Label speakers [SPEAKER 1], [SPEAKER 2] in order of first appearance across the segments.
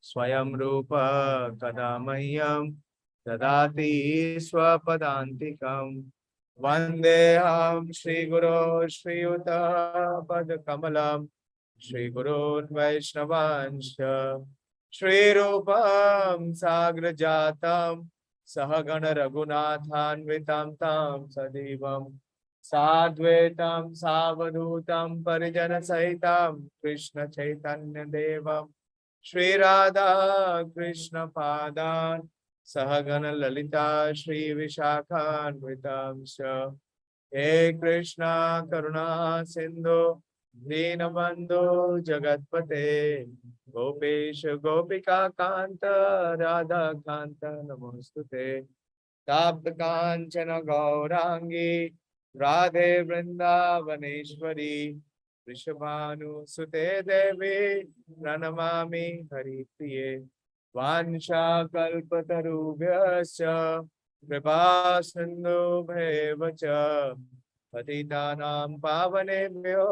[SPEAKER 1] Swayam Rupa Kadamahyam Dadati Swapadantikam Vandeham Shri Guru Shri Yuta Pad Kamalam Shri Guru Vaishnavansha Shri Rupam Sagra Jatam Sahagana Raghunathan Tam Sadivam Sadvetam Savadhutam Parijana Sahitam Krishna Chaitanya Devam Shri Radha Krishna Padan Sahagana Lalita Shri Vishakhanvitamsha He Krishna Karuna Sindhu Dinabandhu Jagatpate Gopesh Gopika Kanta Radha Kanta Namostute Tapta Kanchana Gaurangi Radhe Vrindavaneshwari Vrishabhanu Sute Devi Pranamami Hari Priye Vansha Kalpatarubhyascha Kripa Sindhu Bhevacha Patitanam Pavanebhyo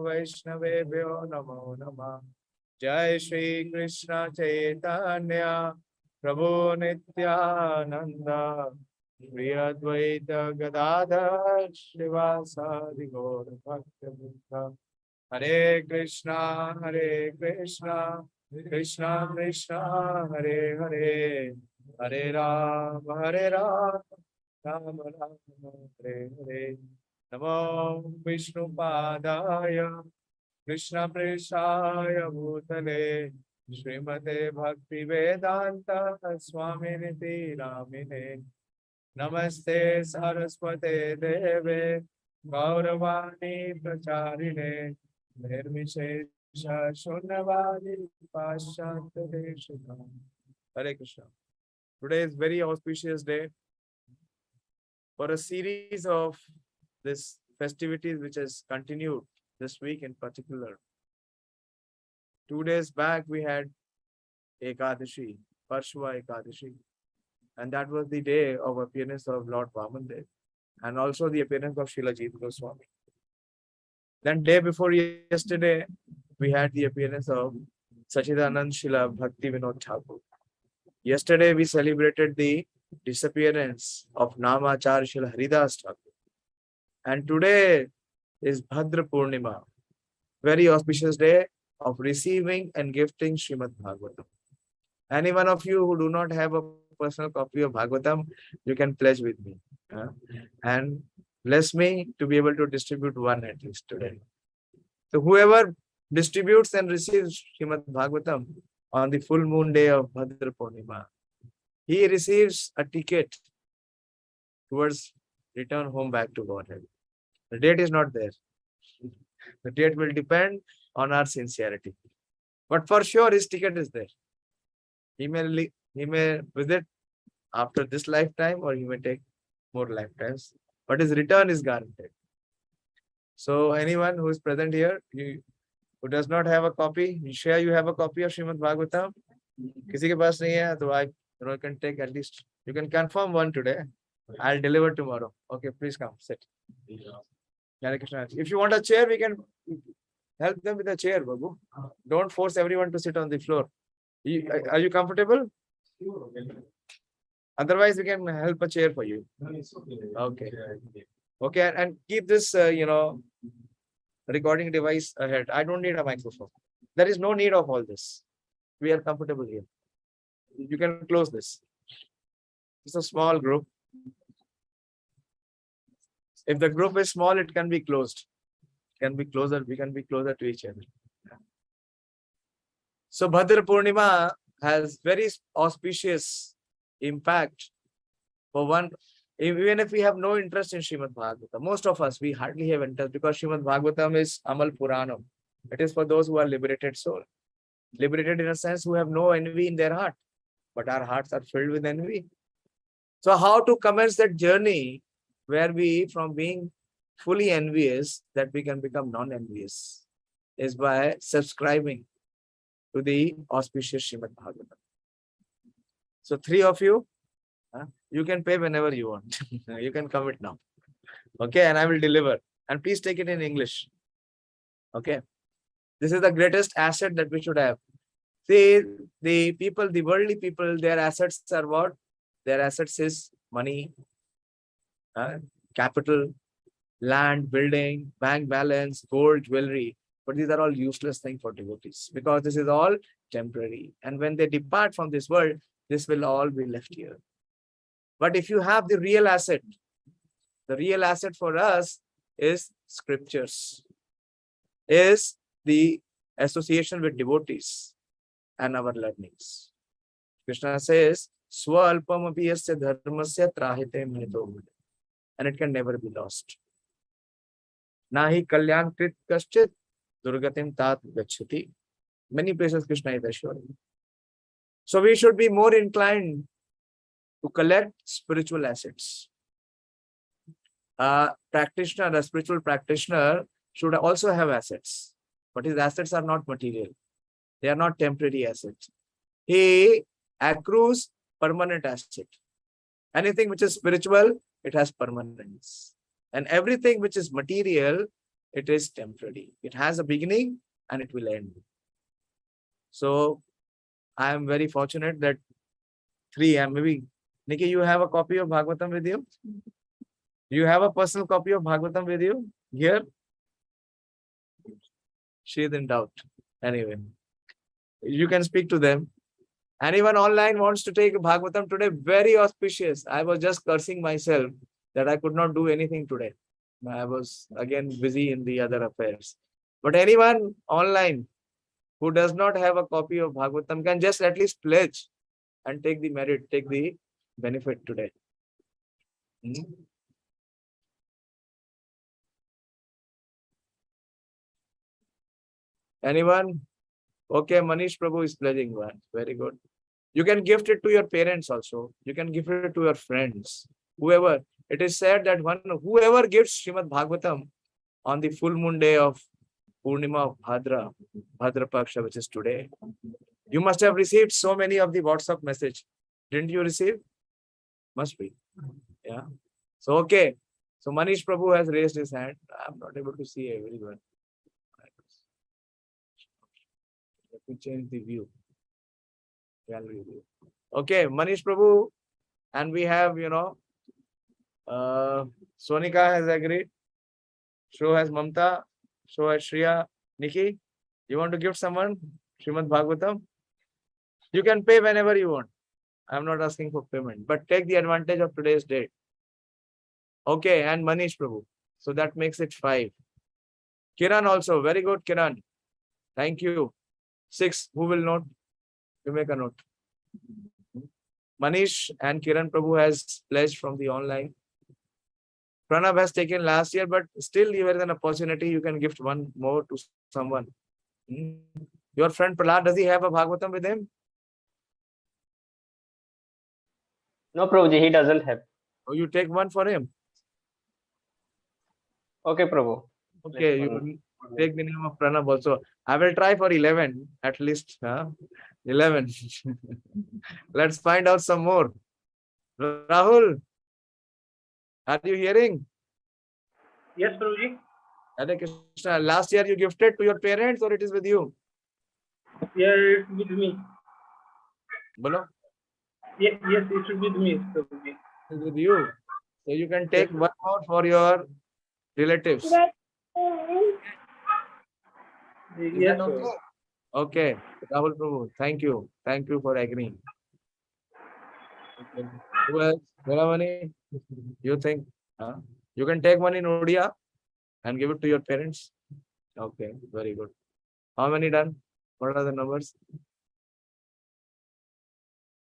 [SPEAKER 1] Vaishnavebhyo Namo Namah Jai Shri Krishna Chaitanya Prabhu Nityananda Shri Advaita Gadadhar Srivasadi Gaur Bhakta Hare Krishna Krishna Krishna Hare Hare Hare Rama Rama Hare Hare Namo Vishnu Padaya Krishna Preshaya Bhutale Srimate Bhakti Vedanta Swami Niti Ramine Namaste Saraswate Deve Gauravani Pracharine Nirvishesha Shunyavadi Paschatya Deshika. Hare Krishna. Today is very auspicious day for a series of this festivities which has continued this week in particular. 2 days back we had Ekadashi, Parshva Ekadashi, and that was the day of appearance of Lord Vamandev and also the appearance of Srila Jiva Goswami. Then day before yesterday we had the appearance of Sachidanand Srila Bhakti Vinod Thakur. Yesterday we celebrated the disappearance of Namachar Srila Haridas Thakur. And today is Bhadra Purnima, very auspicious day of receiving and gifting Srimad Bhagavatam. Any one of you who do not have a personal copy of Bhagavatam, you can pledge with me. And bless me to be able to distribute one at least today. So whoever distributes and receives Srimad Bhagavatam on the full moon day of Bhadra Purnima, he receives a ticket towards return home back to Godhead. The date is not there. The date will depend on our sincerity. But for sure, his ticket is there. He may visit after this lifetime or he may take more lifetimes. But his return is guaranteed. So anyone who is present here, who does not have a copy, share you have a copy of Srimad Bhagavatam. Kisi ke paas nahi hai, so I can take at least, you can confirm one today. I'll deliver tomorrow. Okay, please come, sit. Hare Krishna. If you want a chair, we can help them with a chair, Babu. Don't force everyone to sit on the floor. Are you comfortable? Otherwise, we can help a chair for you. Okay. Okay, and keep this, recording device ahead. I don't need a microphone. There is no need of all this. We are comfortable here. You can close this. It's a small group. If the group is small, it can be closed. It can be closer. We can be closer to each other. So Bhadra Purnima has very auspicious impact for one. Even if we have no interest in Srimad Bhagavatam, most of us, we hardly have interest because Srimad Bhagavatam is Amal Puranam. It is for those who are liberated soul. Liberated in a sense who have no envy in their heart. But our hearts are filled with envy. So how to commence that journey where we, from being fully envious, that we can become non-envious, is by subscribing to the auspicious Srimad Bhagavatam. So 3 of you, you can pay whenever you want. You can commit now. Okay, and I will deliver. And please take it in English. Okay. This is the greatest asset that we should have. See, the people, the worldly people, their assets are what? Their assets is money, capital, land, building, bank balance, gold, jewelry. But these are all useless things for devotees because this is all temporary. And when they depart from this world, this will all be left here. But if you have the real asset for us is scriptures, is the association with devotees and our learnings. Krishna says, Swalpam apiyasya dharmasya trahite mehto, and it can never be lost. Nahi kalyan krit kaschit durgatim tat gachati. Many places Krishna is assuring. So we should be more inclined to collect spiritual assets. A spiritual practitioner should also have assets, but his assets are not material. They are not temporary assets. He accrues permanent asset. Anything which is spiritual, it has permanence. And everything which is material, it is temporary. It has a beginning and it will end. So I am very fortunate that maybe Nikki, you have a copy of Bhagavatam with you? You have a personal copy of Bhagavatam with you here? She is in doubt. Anyway, you can speak to them. Anyone online wants to take Bhagavatam today? Very auspicious. I was just cursing myself that I could not do anything today. I was again busy in the other affairs. But anyone online who does not have a copy of Bhagavatam can just at least pledge and take the merit, take the benefit today. Anyone? Okay, Manish Prabhu is pledging one. Very good. You can gift it to your parents also. You can gift it to your friends. Whoever. It is said that whoever gives Srimad Bhagavatam on the full moon day of Purnima of Bhadra Paksha, which is today, you must have received so many of the WhatsApp message. Didn't you receive? Must be. Yeah. So, okay. So, Manish Prabhu has raised his hand. I'm not able to see everyone. Let me change the view. Gallery view. Okay, Manish Prabhu. And we have, Sonika has agreed. So has Mamta. So has Shriya. Nikki, you want to give someone Srimad Bhagavatam? You can pay whenever you want. I'm not asking for payment, but take the advantage of today's date. Okay, and Manish Prabhu. So that makes it 5. Kiran also. Very good, Kiran. Thank you. 6. Who will note? You make a note. Manish and Kiran Prabhu has pledged from the online. Pranav has taken last year, but still there is an opportunity. You can gift one more to someone. Your friend Prahlad, does he have a Bhagavatam with him?
[SPEAKER 2] No, Prabhuji, he doesn't have.
[SPEAKER 1] Oh, you take one for him.
[SPEAKER 2] Okay, Prabhu.
[SPEAKER 1] Okay, you take the name of Pranav also. I will try for 11 at least. 11. Let's find out some more. Rahul, are you hearing?
[SPEAKER 3] Yes, Prabhuji.
[SPEAKER 1] Hare Krishna. Last year you gifted to your parents or it is with you?
[SPEAKER 3] Yeah, it's with me.
[SPEAKER 1] Bolo?
[SPEAKER 3] Yes, it should be with me, Prabhuji.
[SPEAKER 1] It is with you. So you can take one more for your relatives.
[SPEAKER 3] Yes,
[SPEAKER 1] okay?
[SPEAKER 3] sir.
[SPEAKER 1] Okay. Rahul Prabhu, thank you. Thank you for agreeing. Okay. Who else? Velamani, you think? You can take one in Odia and give it to your parents. Okay, very good. How many done? What are the numbers?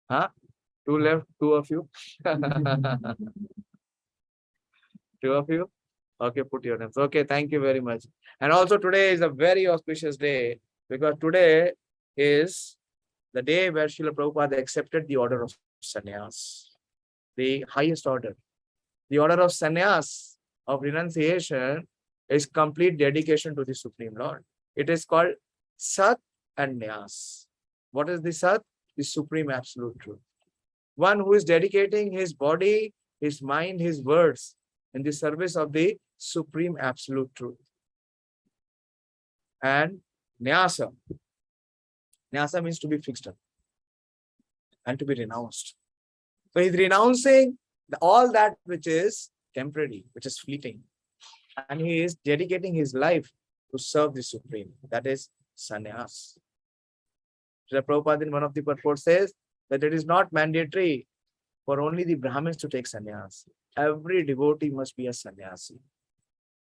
[SPEAKER 1] 2 left, 2 of you. 2 of you. Okay, put your names. Okay, thank you very much. And also today is a very auspicious day because today is the day where Srila Prabhupada accepted the order of sannyas, the highest order. The order of sannyas, of renunciation, is complete dedication to the Supreme Lord. It is called Sat and Nyas. What is the Sat? The Supreme Absolute Truth. One who is dedicating his body, his mind, his words in the service of the Supreme Absolute Truth. And Nyasa. Nyasa means to be fixed up and to be renounced. So he's renouncing all that which is temporary, which is fleeting. And he is dedicating his life to serve the Supreme. That is sannyas. Srila Prabhupada in one of the purports says that it is not mandatory for only the Brahmins to take sannyas. Every devotee must be a sannyasi.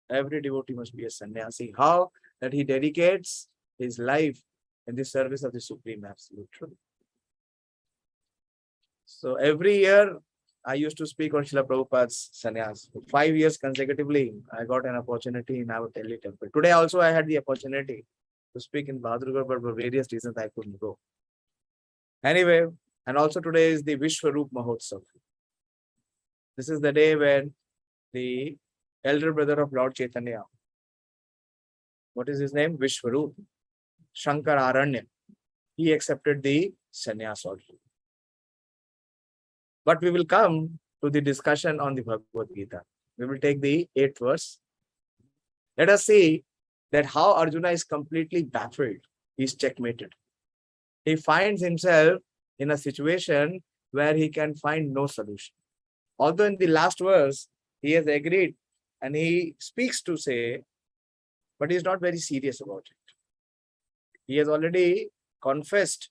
[SPEAKER 1] Every devotee must be a sannyasi. How? That he dedicates his life in the service of the Supreme Absolute Truth. So every year, I used to speak on Srila Prabhupada's sannyas. For 5 years consecutively, I got an opportunity in our Delhi temple. Today also, I had the opportunity to speak in Bahadurgarh, but for various reasons, I couldn't go. Anyway, and also today is the Vishwaroop Mahotsav. This is the day when the elder brother of Lord Chaitanya, what is his name? Vishwaroop, Shankar Aranya, he accepted the sannyas also. But we will come to the discussion on the Bhagavad-Gīta. We will take the 8th verse. Let us see that how Arjuna is completely baffled. He is checkmated. He finds himself in a situation where he can find no solution. Although in the last verse, he has agreed and he speaks to say, but he is not very serious about it. He has already confessed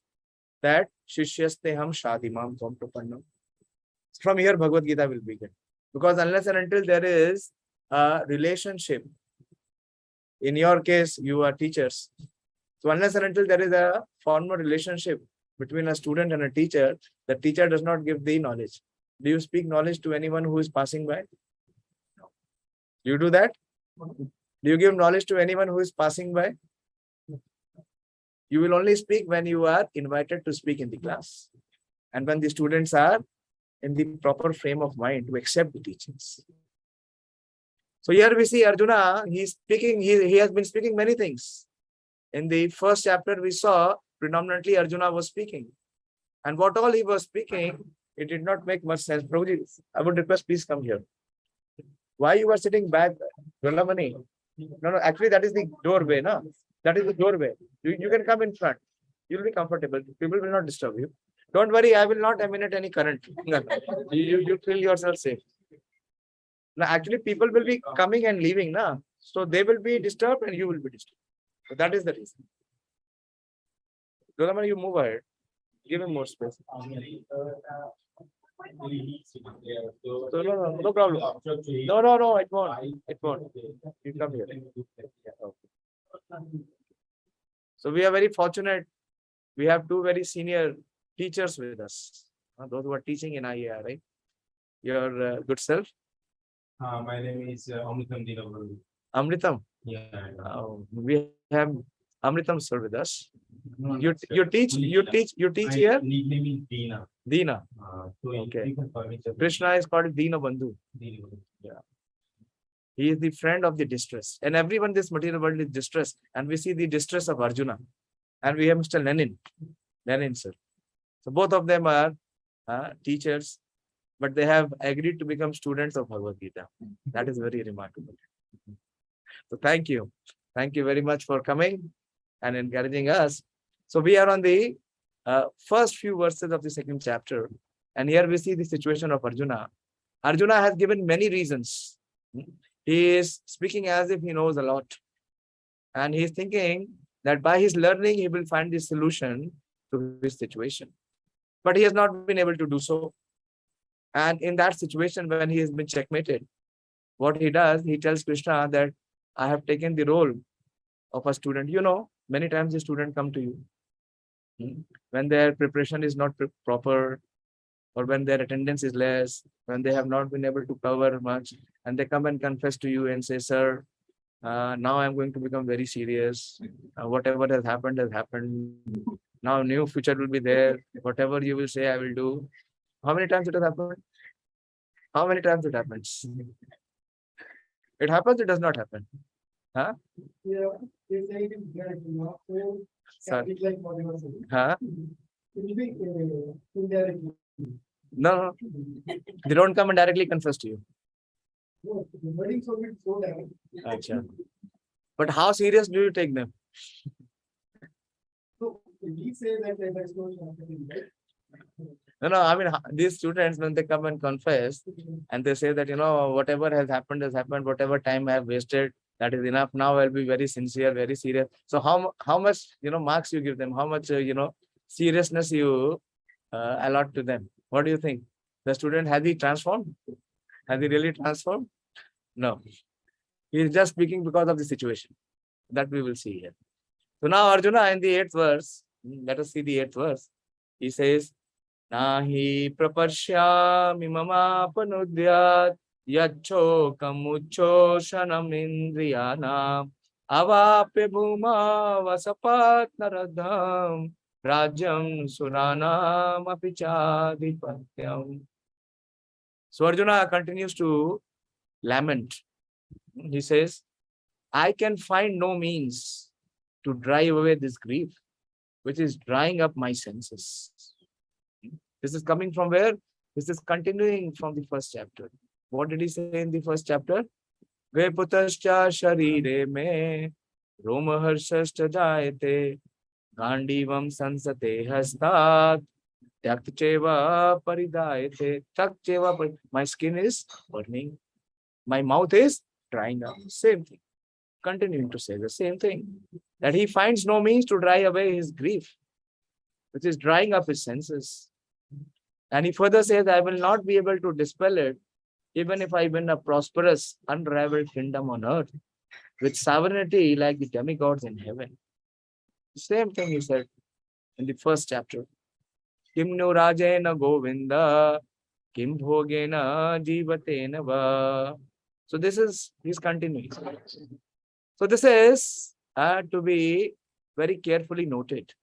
[SPEAKER 1] that Shishyaste ham shadimam tvam prapannam. From here, Bhagavad-Gīta will begin. Because unless and until there is a relationship, in your case, you are teachers. So unless and until there is a formal relationship between a student and a teacher, the teacher does not give the knowledge. Do you speak knowledge to anyone who is passing by? No. Do you do that? Do you give knowledge to anyone who is passing by? You will only speak when you are invited to speak in the class. And when the students are in the proper frame of mind to accept the teachings. So here we see Arjuna, he's speaking, he has been speaking many things. In the first chapter, we saw predominantly Arjuna was speaking. And what all he was speaking, it did not make much sense. Prabhuji, I would request, please come here. Why you are sitting back, Rolamani? No, actually that is the doorway, no? That is the doorway. You can come in front. You will be comfortable. People will not disturb you. Don't worry, I will not emanate any current. You feel yourself safe. Now, actually, people will be coming and leaving, na? So they will be disturbed and you will be disturbed. So that is the reason. Dolamani, you move ahead. Give him more space. So no problem. No, it won't. It won't. You come here. Yeah, okay. So we are very fortunate. We have two very senior teachers with us. Those who are teaching in IAR, right? Your good self?
[SPEAKER 4] My name is Amritam Dinabaru.
[SPEAKER 1] Amritam?
[SPEAKER 4] Yeah.
[SPEAKER 1] We have Amritam sir with us.
[SPEAKER 4] No,
[SPEAKER 1] You teach here?
[SPEAKER 4] Nickname is Dina.
[SPEAKER 1] Dina.
[SPEAKER 4] So
[SPEAKER 1] Okay.
[SPEAKER 4] you can call me
[SPEAKER 1] Krishna is called Dina Bandhu.
[SPEAKER 4] Dina.
[SPEAKER 1] Yeah. He is the friend of the distress. And everyone in this material world is distressed. And we see the distress of Arjuna. And we have Mr. Lenin sir. So both of them are teachers, but they have agreed to become students of Bhagavad-Gīta. That is very remarkable. So thank you. Thank you very much for coming and encouraging us. So we are on the first few verses of the second chapter. And here we see the situation of Arjuna. Arjuna has given many reasons. He is speaking as if he knows a lot. And he is thinking that by his learning, he will find the solution to his situation. But he has not been able to do so. And in that situation, when he has been checkmated, what he does, he tells Krishna that I have taken the role of a student. You know, many times the student come to you when their preparation is not proper, or when their attendance is less, when they have not been able to cover much, and they come and confess to you and say, sir, now I'm going to become very serious. Whatever has happened has happened. Now new future will be there. Whatever you will say, I will do. How many times it has happened? How many times it happens? It happens, it does not happen. Huh?
[SPEAKER 5] Yeah, it's like
[SPEAKER 1] Sir.
[SPEAKER 5] it's like what you were saying.
[SPEAKER 1] Huh?
[SPEAKER 5] It will be indirectly.
[SPEAKER 1] No, they don't come and directly confess to you.
[SPEAKER 5] No, the wordings will be so direct.
[SPEAKER 1] Achha. But how serious do you take them?
[SPEAKER 5] So we say that there is no happening, right?
[SPEAKER 1] No, I mean, these students, when they come and confess, and they say that, whatever has happened, whatever time I have wasted, that is enough. Now I'll be very sincere, very serious. So how much, marks you give them? How much, seriousness you allot to them? What do you think? The student, has he transformed? Has he really transformed? No. He is just speaking because of the situation. That we will see here. So now Arjuna in the 8th verse, let us see the 8th verse. He says, Nahi praparshyami mamapanudyat yachokam indriyanam avapya bhuma vasapat naradham rajyam suranam apichadipatyam. So Arjuna continues to lament. He says, I can find no means to drive away this grief, which is drying up my senses. This is coming from where? This is continuing from the first chapter. What did he say in the first chapter? Veputascha sharire me romaharshashta jayate gandivam sansate hastat tyakcheva paridayate. My skin is burning. My mouth is drying up. Same thing. Continuing to say the same thing. That he finds no means to dry away his grief, which is drying up his senses. And he further says, I will not be able to dispel it, even if I win a prosperous, unraveled kingdom on earth, with sovereignty like the demigods in heaven. The same thing he said in the first chapter. Kim nu rajena govinda, kim bhogena jivatena va. So this is, he's continuing. So this is to be very carefully noted.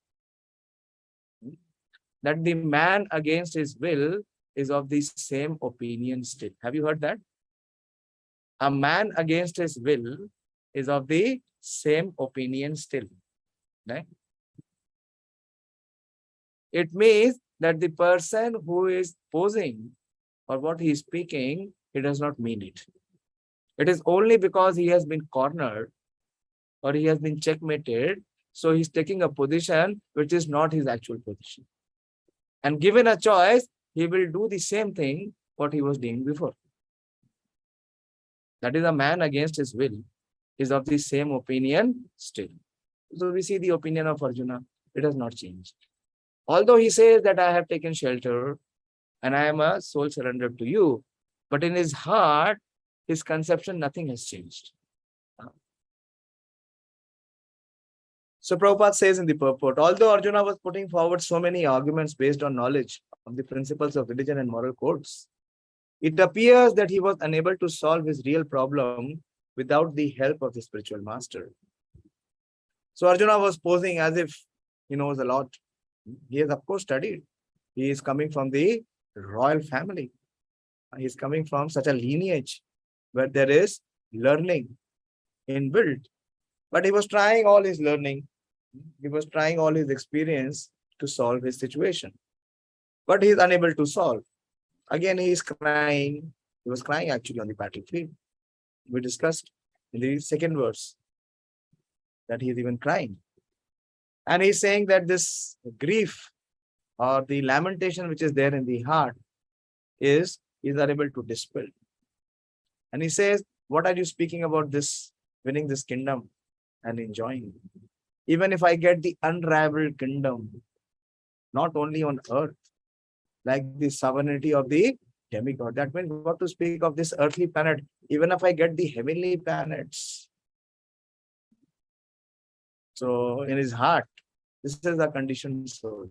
[SPEAKER 1] That the man against his will is of the same opinion still. Have you heard that? A man against his will is of the same opinion still. Right? It means that the person who is posing or what he is speaking, he does not mean it. It is only because he has been cornered or he has been checkmated, so he's taking a position which is not his actual position. And given a choice, he will do the same thing what he was doing before. That is, a man against his will is of the same opinion still. So we see the opinion of Arjuna. It has not changed. Although he says that I have taken shelter and I am a soul surrendered to you, but in his heart, his conception, nothing has changed. So Prabhupada says in the purport, although Arjuna was putting forward so many arguments based on knowledge of the principles of religion and moral codes, it appears that he was unable to solve his real problem without the help of the spiritual master. So Arjuna was posing as if he knows a lot. He has, of course, studied. He is coming from the royal family. He is coming from such a lineage where there is learning inbuilt. But he was trying all his learning. He was trying all his experience to solve his situation. But he is unable to solve. Again, he is crying. He was crying actually on the battlefield. We discussed in the second verse that he is even crying. And he's saying that this grief or the lamentation which is there in the heart is unable to dispel. And he says, what are you speaking about this, winning this kingdom and enjoying? Even if I get the unraveled kingdom, not only on earth, like the sovereignty of the demigod. That means what to speak of this earthly planet, even if I get the heavenly planets. So in his heart, this is a conditioned soul.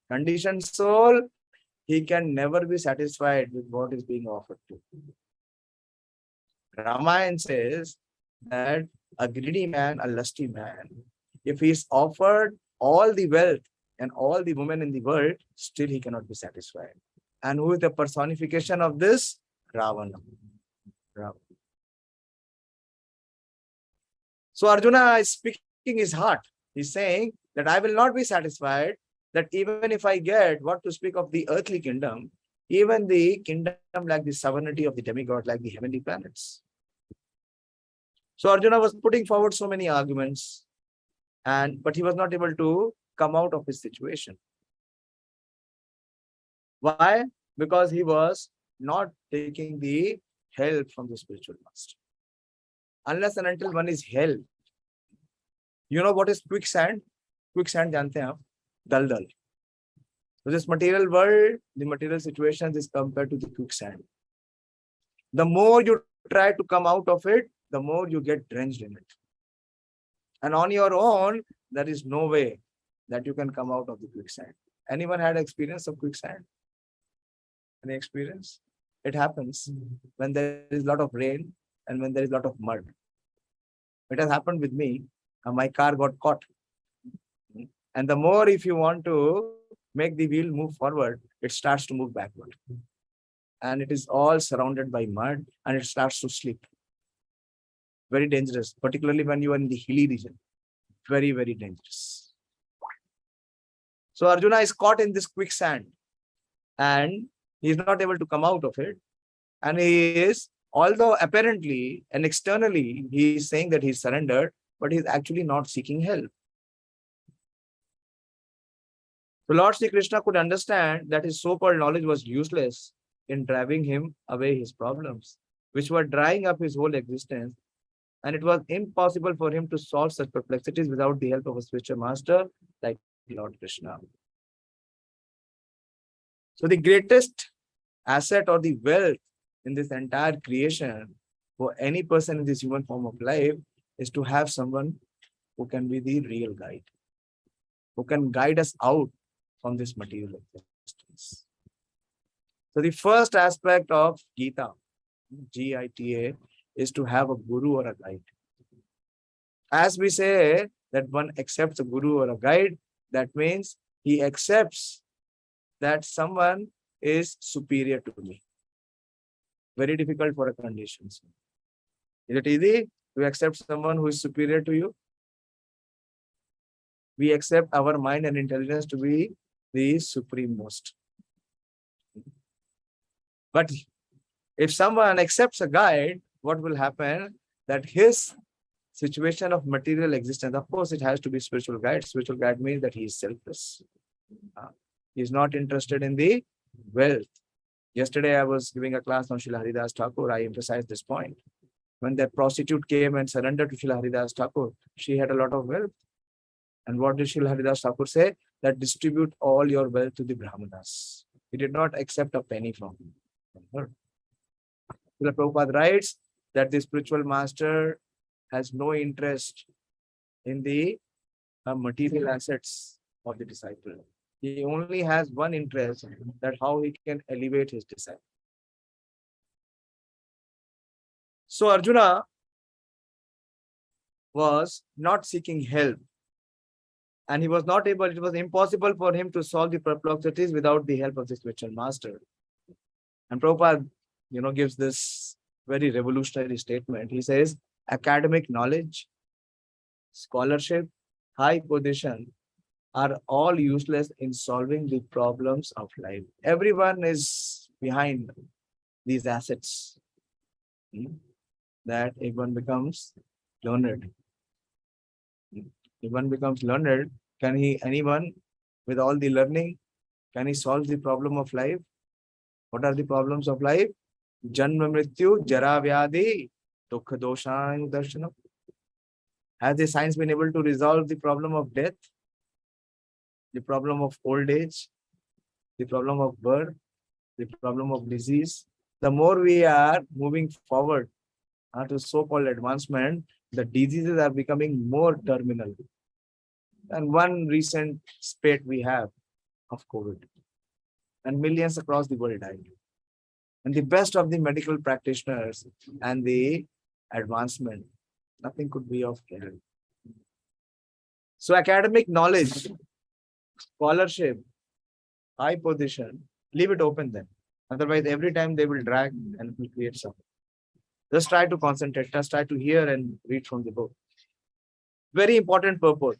[SPEAKER 1] Conditioned soul, he can never be satisfied with what is being offered to him. Ramayana says that a greedy man, a lusty man, if he is offered all the wealth and all the women in the world, still he cannot be satisfied. And who is the personification of this? Ravana. So Arjuna is speaking his heart. He's saying that I will not be satisfied, that even if I get what to speak of the earthly kingdom, even the kingdom like the sovereignty of the demigod, like the heavenly planets. So Arjuna was putting forward so many arguments. but he was not able to come out of his situation. Why? Because he was not taking the help from the spiritual master. Unless and until one is held. You know what is quicksand? Quicksand, जानते हैं आप? दलदल. So this material world, the material situations is compared to the quicksand. The more you try to come out of it, the more you get drenched in it. And on your own, there is no way that you can come out of the quicksand. Anyone had experience of quicksand? Any experience? It happens when there is a lot of rain and when there is a lot of mud. It has happened with me. My car got caught. And the more if you want to make the wheel move forward, it starts to move backward. And it is all surrounded by mud and it starts to slip. Very dangerous, particularly when you are in the hilly region. Very, very dangerous. So Arjuna is caught in this quicksand and he is not able to come out of it. And he is, although apparently and externally, he is saying that he surrendered, but he is actually not seeking help. So Lord Sri Krishna could understand that his so-called knowledge was useless in driving him away his problems, which were drying up his whole existence. And it was impossible for him to solve such perplexities without the help of a spiritual master like Lord Krishna. So the greatest asset or the wealth in this entire creation for any person in this human form of life is to have someone who can be the real guide, who can guide us out from this material existence. So the first aspect of Gita, G-I-T-A, is to have a guru or a guide. As we say that one accepts a guru or a guide, that means he accepts that someone is superior to me. Very difficult for a condition. Is it easy to accept someone who is superior to you? We accept our mind and intelligence to be the supreme most. But if someone accepts a guide, what will happen? That his situation of material existence, of course, it has to be spiritual guide. Spiritual guide means that he is selfless. He is not interested in the wealth. Yesterday, I was giving a class on Srila Haridas Thakur. I emphasized this point. When that prostitute came and surrendered to Srila Haridas Thakur, she had a lot of wealth. And what did Srila Haridas Thakur say? That distribute all your wealth to the Brahmanas. He did not accept a penny from her. Srila Prabhupada writes that the spiritual master has no interest in the material assets of the disciple. He only has one interest, that how he can elevate his disciple. So Arjuna was not seeking help. And he was not able, it was impossible for him to solve the perplexities without the help of the spiritual master. And Prabhupada, gives this very revolutionary statement. He says, academic knowledge, scholarship, high position are all useless in solving the problems of life. Everyone is behind these assets. That if one becomes learned. If one becomes learned, anyone with all the learning, can he solve the problem of life? What are the problems of life? Janma mrityu, jara vyadhi, dukha doshan darshanam. Has the science been able to resolve the problem of death? The problem of old age? The problem of birth? The problem of disease? The more we are moving forward to so-called advancement, the diseases are becoming more terminal. And one recent spate we have of COVID. And millions across the world died. And the best of the medical practitioners and the advancement, nothing could be of help. So academic knowledge, scholarship, high position, leave it open then. Otherwise, every time they will drag and will create something. Just try to concentrate, just try to hear and read from the book. Very important purpose.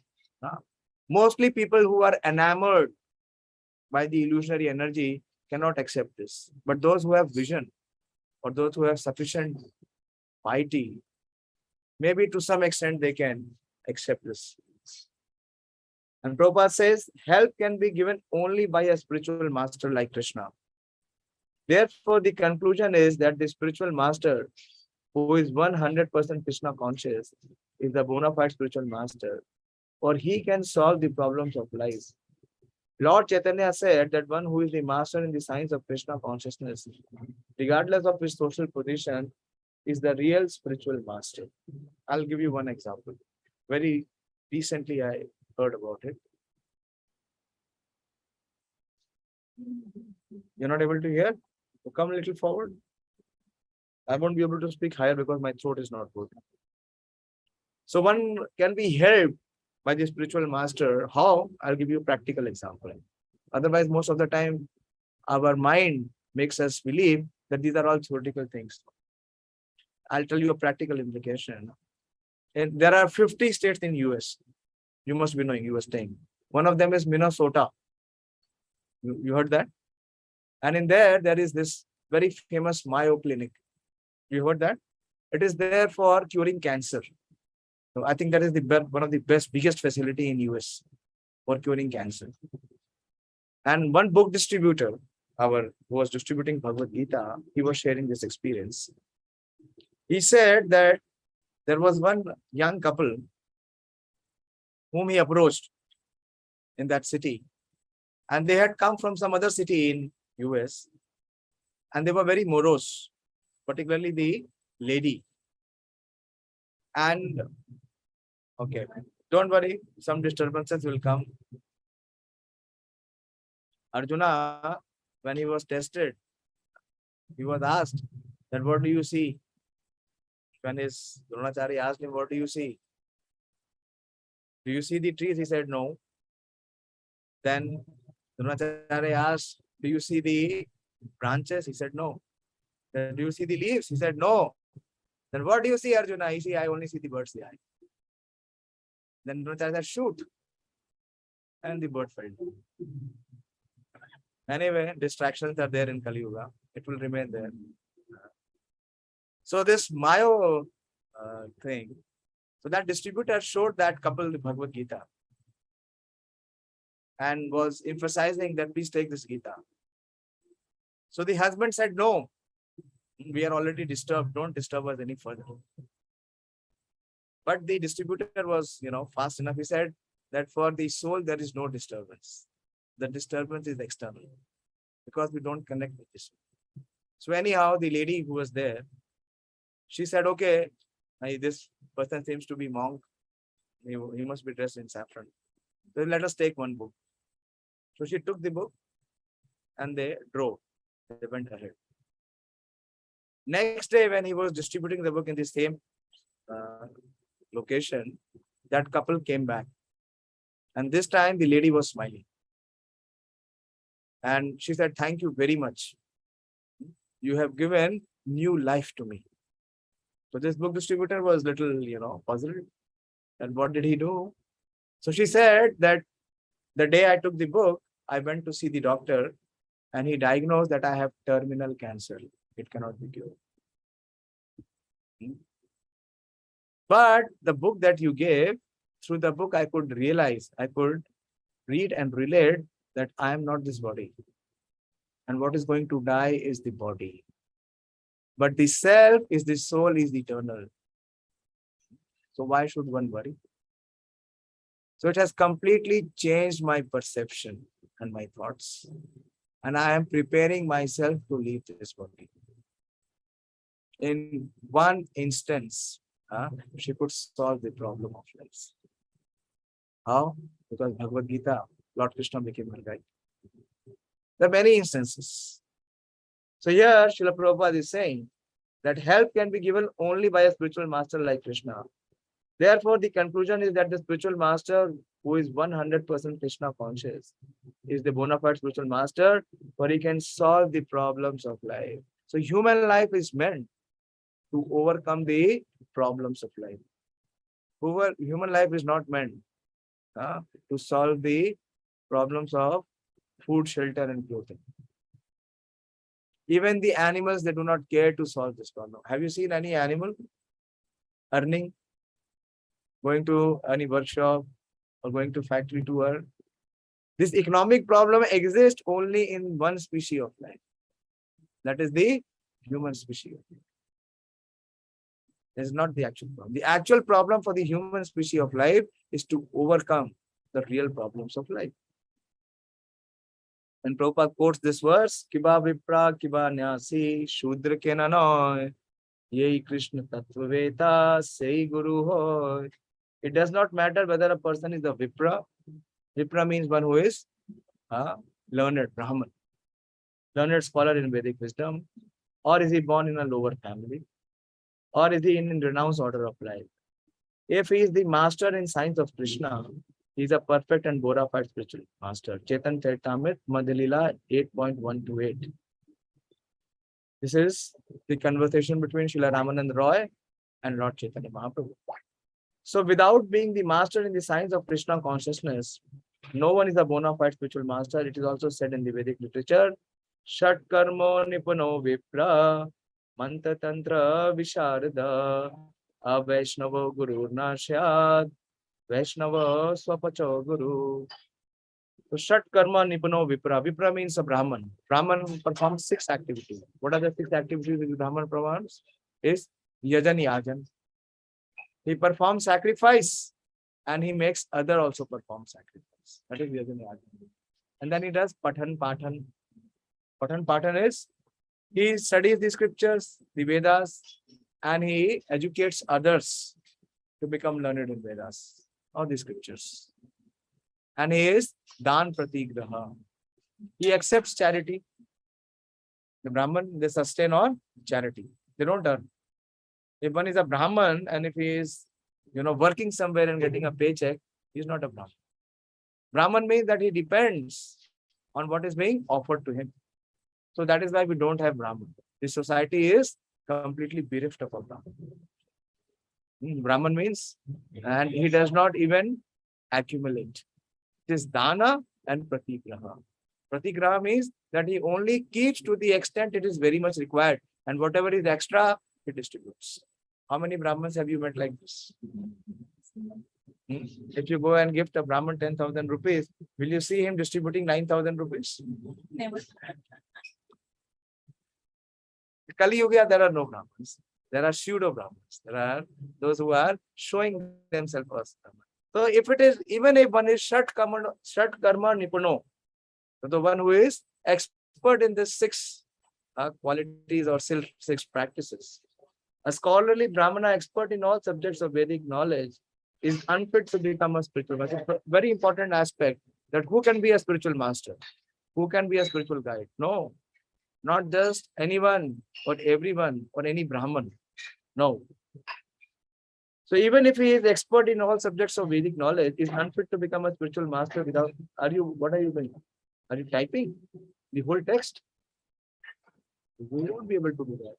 [SPEAKER 1] Mostly people who are enamored by the illusionary energy cannot accept this. But those who have vision or those who have sufficient piety, maybe to some extent they can accept this. And Prabhupada says, help can be given only by a spiritual master like Krishna. Therefore, the conclusion is that the spiritual master, who is 100% Krishna conscious, is the bona fide spiritual master, or he can solve the problems of life. Lord Chaitanya said that one who is the master in the science of Krishna consciousness, regardless of his social position, is the real spiritual master. I'll give you one example. Very recently, I heard about it. You're not able to hear? So come a little forward. I won't be able to speak higher because my throat is not good. So one can be helped by the spiritual master. How? I'll give you a practical example. Otherwise, most of the time, our mind makes us believe that these are all theoretical things. I'll tell you a practical implication. And there are 50 states in US. You must be knowing US thing. One of them is Minnesota. You heard that? And in there is this very famous Mayo Clinic. You heard that? It is there for curing cancer. So I think that is one of the biggest facility in US for curing cancer. And one book distributor, who was distributing Bhagavad-Gīta, he was sharing this experience. He said that there was one young couple whom he approached in that city. And they had come from some other city in US. And they were very morose, particularly the lady. And, okay, don't worry, some disturbances will come. Arjuna, when he was tested, he was asked that, what do you see? When his Dronacharya asked him, what do you see? Do you see the trees? He said, no. Then Dronacharya asked, do you see the branches? He said, no. Then, do you see the leaves? He said, no. Then what do you see, Arjuna? He said, I only see the bird's eye. Then Dronacharya said, shoot. And the bird fell. Anyway, distractions are there in Kali Yuga. It will remain there. So this Mayo thing, so that distributor showed that couple the Bhagavad-Gīta and was emphasizing that please take this Gita. So the husband said, no, we are already disturbed. Don't disturb us any further. But the distributor was, fast enough. He said that for the soul, there is no disturbance. The disturbance is external because we don't connect with this. So anyhow, the lady who was there, she said, okay, this person seems to be monk. He must be dressed in saffron. So let us take one book. So she took the book and they drove. They went ahead. Next day, when he was distributing the book in the same location, that couple came back. And this time the lady was smiling. And she said, thank you very much. You have given new life to me. So this book distributor was little, puzzled. And what did he do? So she said that the day I took the book, I went to see the doctor and he diagnosed that I have terminal cancer. It cannot be cured. But the book that you gave, through the book, I could realize, I could read and relate that I am not this body. And what is going to die is the body. But the self is the soul is eternal. So why should one worry? So it has completely changed my perception and my thoughts. And I am preparing myself to leave this body. In one instance, she could solve the problem of life. How? Because Bhagavad-Gīta, Lord Krishna became her guide. There are many instances. So here, Srila Prabhupada is saying that help can be given only by a spiritual master like Krishna. Therefore, the conclusion is that the spiritual master, who is 100% Krishna conscious, is the bona fide spiritual master, for he can solve the problems of life. So human life is meant to overcome the problems of life. Human life is not meant to solve the problems of food, shelter, and clothing. Even the animals, they do not care to solve this problem. Have you seen any animal earning, going to any workshop, or going to factory to work. This economic problem exists only in one species of life. That is the human species. That is not the actual problem. The actual problem for the human species of life is to overcome the real problems of life. And Prabhupada quotes this verse, Kiba Vipra Kiba Nyasi Shudra Kenanoy Yei Krishna Tattvaveta Sei Guru Hoy. It does not matter whether a person is a Vipra. Vipra means one who is learned, Brahman, learned scholar in Vedic wisdom, or is he born in a lower family, or is he in renounced order of life. If he is the master in science of Krishna, he is a perfect and bona fide spiritual master. Chetan Charitamrit, Madhya 8.128. This is the conversation between Srila Ramanand Roy and Lord Chaitanya Mahaprabhu. So without being the master in the science of Krishna consciousness, no one is a bona fide spiritual master. It is also said in the Vedic literature, Shat Karmo Nipano Vipra, Mantra Tantra Visharada, Avaishnava Guru Nashyad, Vaishnava Swapacho Guru. So Shat Karma Nipano Vipra. Vipra means a Brahman. Brahman performs 6 activities. What are the 6 activities that the Brahman performs? Is Yajan Yajan. He performs sacrifice and he makes other also perform sacrifice. That is Yajan Yajan. And then he does Pathan Pathan. Pathan Pathan is he studies the scriptures, the Vedas, and he educates others to become learned in Vedas or the scriptures. And he is Dan Pratigraha. He accepts charity. The Brahman, they sustain on charity. They don't earn. If one is a Brahman and if he is, working somewhere and getting a paycheck, he is not a Brahman. Brahman means that he depends on what is being offered to him. So that is why we don't have Brahman. This society is completely bereft of a Brahman. Brahman means, and he does not even accumulate. It is Dana and Pratigraha. Pratigraha means that he only keeps to the extent it is very much required, and whatever is extra, he distributes. How many Brahmins have you met like this? If you go and gift a Brahman 10,000 rupees, will you see him distributing 9,000 rupees?
[SPEAKER 6] Never.
[SPEAKER 1] Kali Yuga, there are no Brahmins. There are pseudo Brahmins. There are those who are showing themselves as Brahmins. So if it is, even if one is Shat Karma Nipano, so the one who is expert in the 6 qualities or 6 practices, a scholarly Brahmana expert in all subjects of Vedic knowledge is unfit to become a spiritual master. It's a very important aspect that who can be a spiritual master? Who can be a spiritual guide? No, not just anyone or everyone or any Brahman. No. So even if he is expert in all subjects of Vedic knowledge, is unfit to become a spiritual master without, what are you doing? Are you typing the whole text? You won't be able to do that.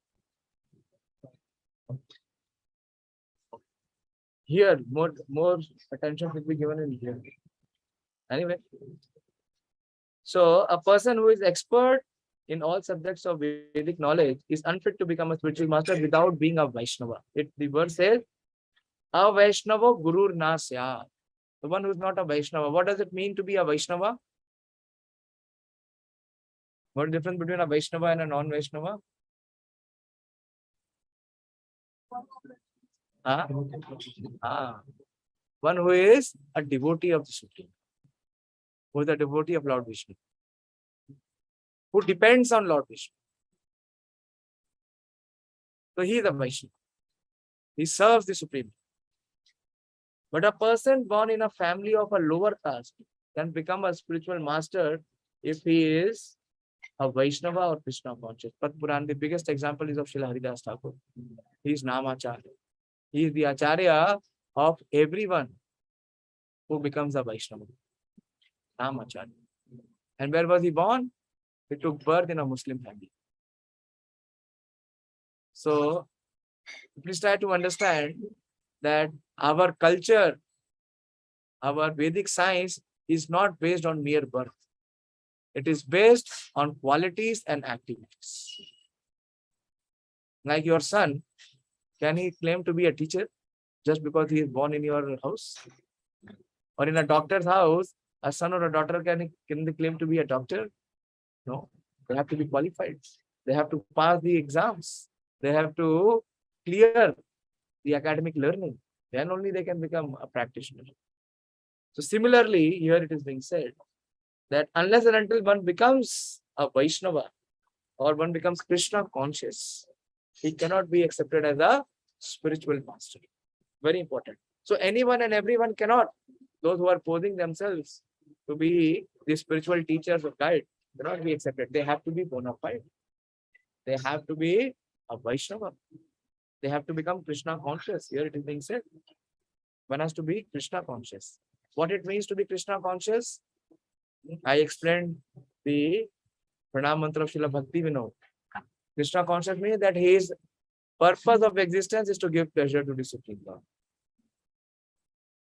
[SPEAKER 1] Here, more attention should be given in here. Anyway, so a person who is expert in all subjects of Vedic knowledge is unfit to become a spiritual master without being a Vaishnava. The verse says, a Vaishnava Gurur na syat. The one who is not a Vaishnava. What does it mean to be a Vaishnava? What is the difference between a Vaishnava and a non-Vaishnava? One who is a devotee of the Supreme, who is a devotee of Lord Vishnu, who depends on Lord Vishnu. So he is a Vaishnava. He serves the Supreme. But a person born in a family of a lower caste can become a spiritual master if he is a Vaishnava or Krishna conscious. Padma Puran, the biggest example is of Srila Haridas Thakur. He is Namacharya. He is the Acharya of everyone who becomes a Vaishnava. Namacharya. And where was he born? He took birth in a Muslim family. So, please try to understand that our culture, our Vedic science is not based on mere birth. It is based on qualities and activities. Like your son, can he claim to be a teacher just because he is born in your house? Or in a doctor's house, a son or a daughter can they claim to be a doctor? No, they have to be qualified. They have to pass the exams. They have to clear the academic learning. Then only they can become a practitioner. So similarly, here it is being said that unless and until one becomes a Vaishnava or one becomes Krishna conscious, he cannot be accepted as a spiritual master. Very important. So anyone and everyone cannot. Those who are posing themselves to be the spiritual teachers or guide cannot be accepted. They have to be bona fide. They have to be a Vaishnava. They have to become Krishna conscious. Here it is being said. One has to be Krishna conscious. What it means to be Krishna conscious? I explained the Pranam Mantra of Srila Bhakti Vinod. Krishna conscious means that his purpose of existence is to give pleasure to the Supreme Lord.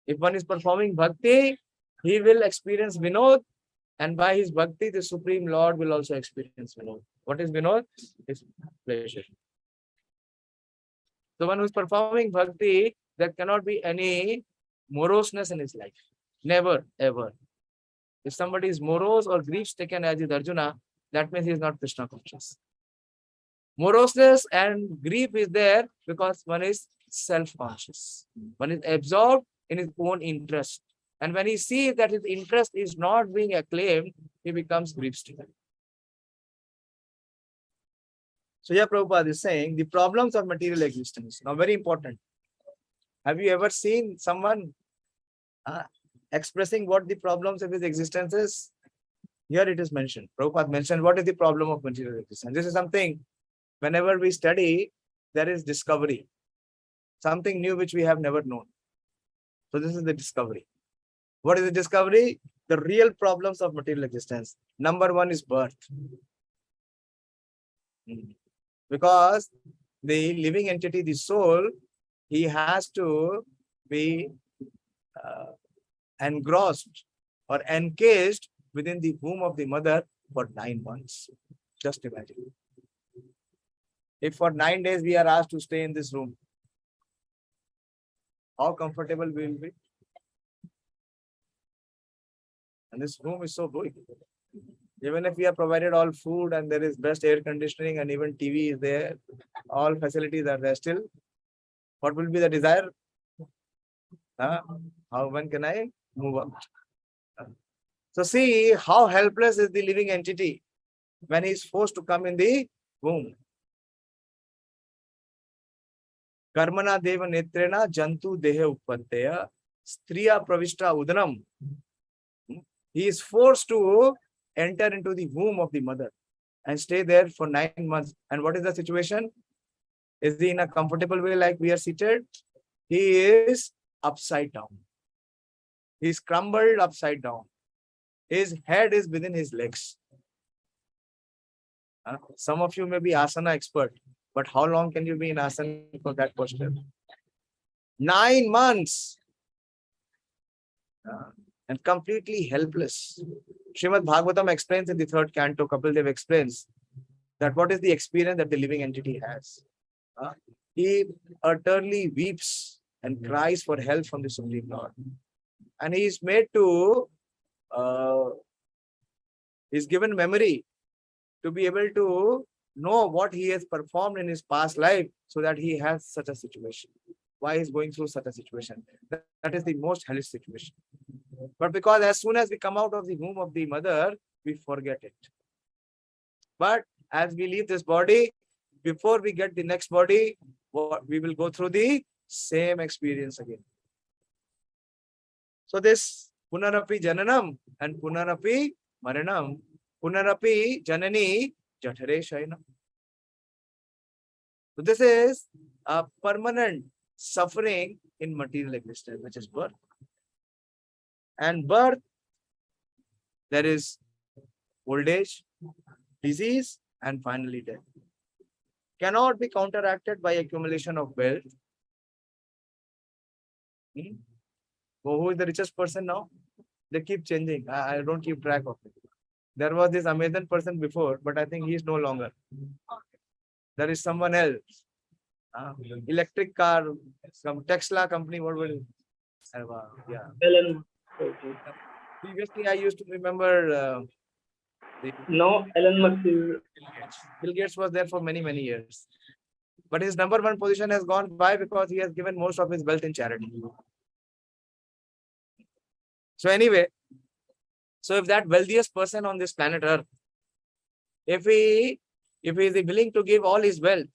[SPEAKER 1] If one is performing bhakti, he will experience Vinod, and by his bhakti, the Supreme Lord will also experience Vinod. What is Vinod? It's pleasure. The one who is performing bhakti, there cannot be any moroseness in his life. Never, ever. If somebody is morose or grief taken as is Arjuna, that means he is not Krishna conscious. Moroseness and grief is there because one is self-conscious. One is absorbed in his own interest. And when he sees that his interest is not being acclaimed, he becomes grief-stricken. So here Prabhupada is saying the problems of material existence. Now very important. Have you ever seen someone expressing what the problems of his existence is? Here it is mentioned. Prabhupada mentioned what is the problem of material existence. This is something, whenever we study, there is discovery. Something new which we have never known. So this is the discovery. What is the discovery? The real problems of material existence. Number one is birth. Because the living entity, the soul, he has to be engrossed or encased within the womb of the mother for 9 months. Just imagine. If for 9 days we are asked to stay in this room, how comfortable we will be? And this room is so big. Even if we are provided all food and there is best air conditioning and even TV is there, all facilities are there still, what will be the desire? When can I move out? So see how helpless is the living entity when he is forced to come in the womb. Karmana deva netrena jantu dehe uppatteya striya pravishta udanam. He is forced to enter into the womb of the mother and stay there for 9 months. And what is the situation? Is he in a comfortable way like we are seated? He is upside down. He is crumbled upside down. His head is within his legs. Some of you may be asana expert, but how long can you be in asana for that posture? 9 months. And completely helpless. Srimad Bhagavatam explains in the 3rd canto, Kapildev explains that what is the experience that the living entity has. He utterly weeps and cries for help from the Supreme Lord. And he is made to, is given memory to be able to know what he has performed in his past life so that he has such a situation. Why he is going through such a situation. That is the most hellish situation. But because as soon as we come out of the womb of the mother, we forget it. But as we leave this body, before we get the next body, we will go through the same experience again. So this Punarapi Jananam and Punarapi Maranam, Punarapi Janani Jathare Shainam. So this is a permanent suffering in material existence, which is birth. And birth, there is old age, disease, and finally death. Cannot be counteracted by accumulation of wealth. Who is the richest person now? They keep changing. I don't keep track of it. There was this amazing person before, but I think he is no longer. There is someone else. Electric car, some Tesla company, what will it? Yeah.
[SPEAKER 3] Prabhuji.
[SPEAKER 1] Previously, I used to remember
[SPEAKER 3] No, Elon Musk is
[SPEAKER 1] Bill Gates was there for many, many years. But his number one position has gone by because he has given most of his wealth in charity. So anyway, so if that wealthiest person on this planet Earth, if he is willing to give all his wealth,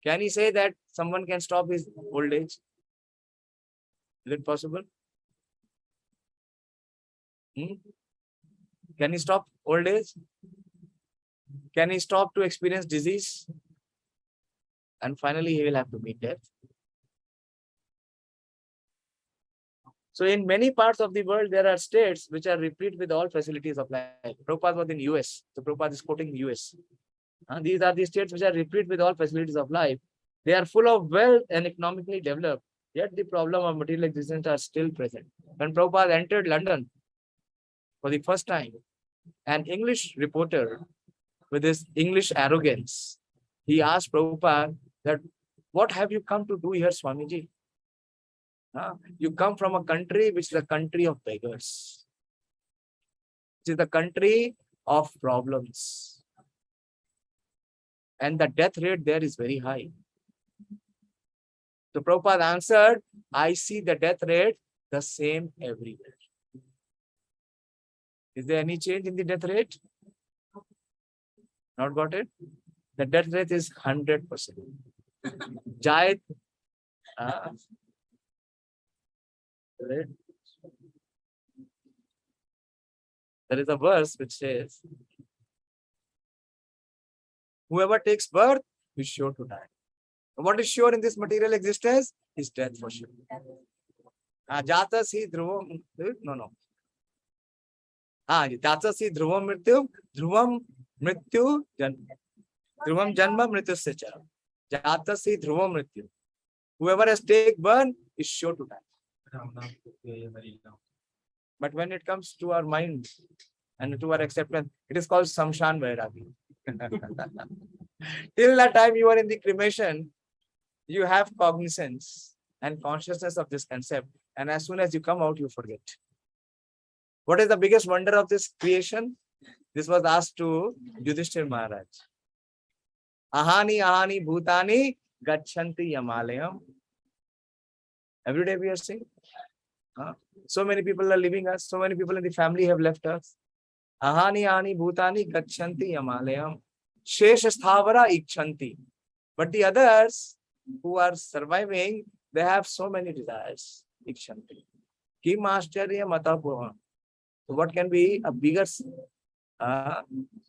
[SPEAKER 1] can he say that someone can stop his old age? Is it possible? Can he stop old age? Can he stop to experience disease? And finally, he will have to meet death. So in many parts of the world, there are states which are replete with all facilities of life. Prabhupada was in US. So Prabhupada is quoting the US. These are the states which are replete with all facilities of life. They are full of wealth and economically developed. Yet the problem of material existence are still present. When Prabhupada entered London for the first time, an English reporter with his English arrogance, he asked Prabhupada that, what have you come to do here, Swamiji? You come from a country which is a country of beggars. It is the country of problems. And the death rate there is very high. So Prabhupada answered, I see the death rate the same everywhere. Is there any change in the death rate? Not got it? The death rate is 100%. Jai. There is a verse which says, whoever takes birth is sure to die. What is sure in this material existence is death for sure. Jatasi dhruvam, no. Jatasi dhruvam mrityu janma. Dhruvam janma mrityu secha. Jatasi dhruvam mrityu. Whoever has taken birth is sure to die. But when it comes to our mind and to our acceptance, it is called Samshan Vairagi. Till that time you are in the cremation, you have cognizance and consciousness of this concept. And as soon as you come out, you forget. What is the biggest wonder of this creation? This was asked to Yudhishthir Maharaj. Ahani ahani bhutani gachanti yamalayam. Every day we are saying. So many people are leaving us. So many people in the family have left us. Ahani ahani bhutani gachanti yamalayam. Shesha sthavara ikchanti. But the others who are surviving, they have so many desires. Ikchanti. Kim ashcharya matapurva. So what can be a bigger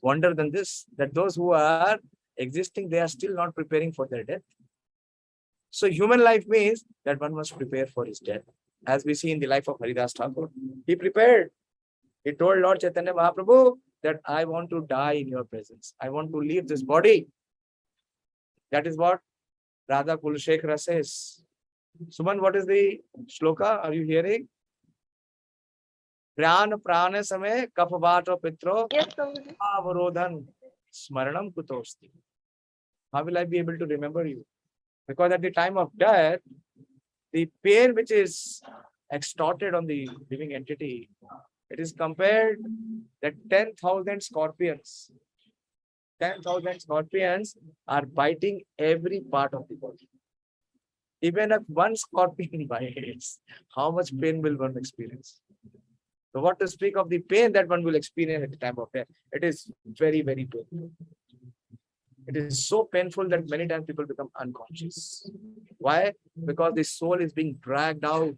[SPEAKER 1] wonder than this? That those who are existing, they are still not preparing for their death. So human life means that one must prepare for his death. As we see in the life of Haridas Thakur, he prepared. He told Lord Chaitanya Mahaprabhu that I want to die in your presence. I want to leave this body. That is what Radha Kulshekhara says. Suman, what is the shloka? Are you hearing? Prana prana samay kapavato pitro avarodhan smaranam kutosti. How will I be able to remember you? Because at the time of death, the pain which is extorted on the living entity, it is compared that 10,000 scorpions. 10,000 scorpions are biting every part of the body. Even if one scorpion bites, how much pain will one experience? So what to speak of the pain that one will experience at the time of death? It is very, very painful. It is so painful that many times people become unconscious. Why? Because the soul is being dragged out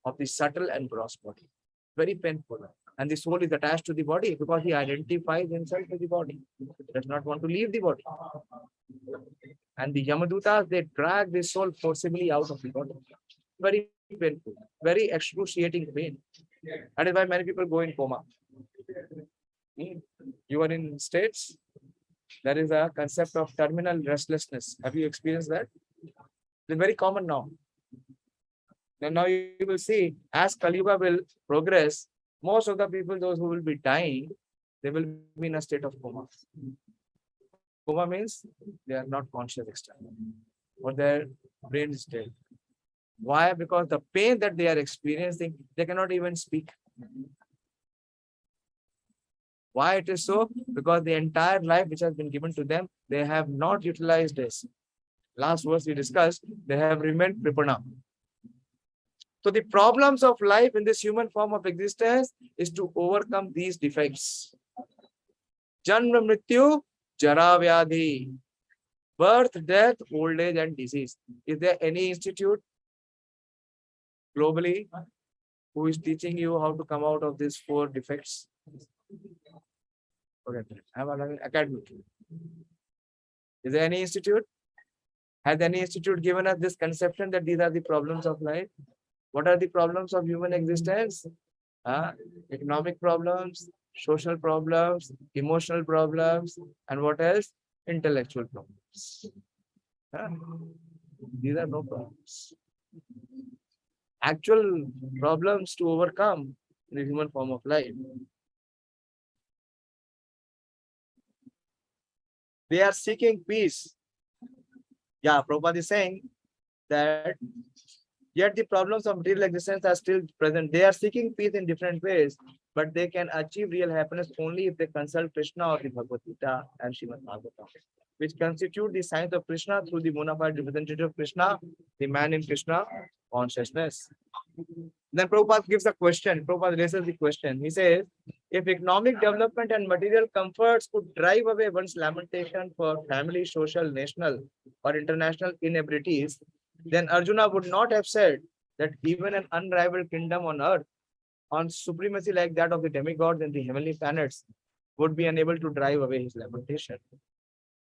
[SPEAKER 1] of the subtle and gross body. Very painful. And the soul is attached to the body because he identifies himself with the body. He does not want to leave the body. And the Yamadutas, they drag the soul forcibly out of the body. Very painful. Very excruciating pain. That is why many people go in coma. You are in States. There is a concept of terminal restlessness. Have you experienced that? It's very common now. And now you will see, as Kali Yuga will progress, most of the people, those who will be dying, they will be in a state of coma. Coma means they are not conscious externally, or their brain is dead. Why? Because the pain that they are experiencing, they cannot even speak. Why it is so? Because the entire life which has been given to them, they have not utilized this. Last verse we discussed, they have remained pripana. So the problems of life in this human form of existence is to overcome these defects. Janma mrityu, jara vyadhi. Birth, death, old age and disease. Is there any institute globally who is teaching you how to come out of these 4 defects? Okay, I have an academic. Is there any institute? Has any institute given us this conception that these are the problems of life? What are the problems of human existence? Economic problems, social problems, emotional problems, and what else? Intellectual problems. These are no problems. Actual problems to overcome in the human form of life. They are seeking peace. Yeah, Prabhupada is saying that yet the problems of material existence are still present. They are seeking peace in different ways, but they can achieve real happiness only if they consult Krishna or the Bhagavad-Gīta and Srimad Bhagavatam, which constitute the science of Krishna through the bona fide representative of Krishna, the man in Krishna consciousness. Then Prabhupada gives a question. Prabhupada raises the question. He says, if economic development and material comforts could drive away one's lamentation for family, social, national, or international inabilities, then Arjuna would not have said that even an unrivaled kingdom on earth, on supremacy like that of the demigods and the heavenly planets, would be unable to drive away his lamentation.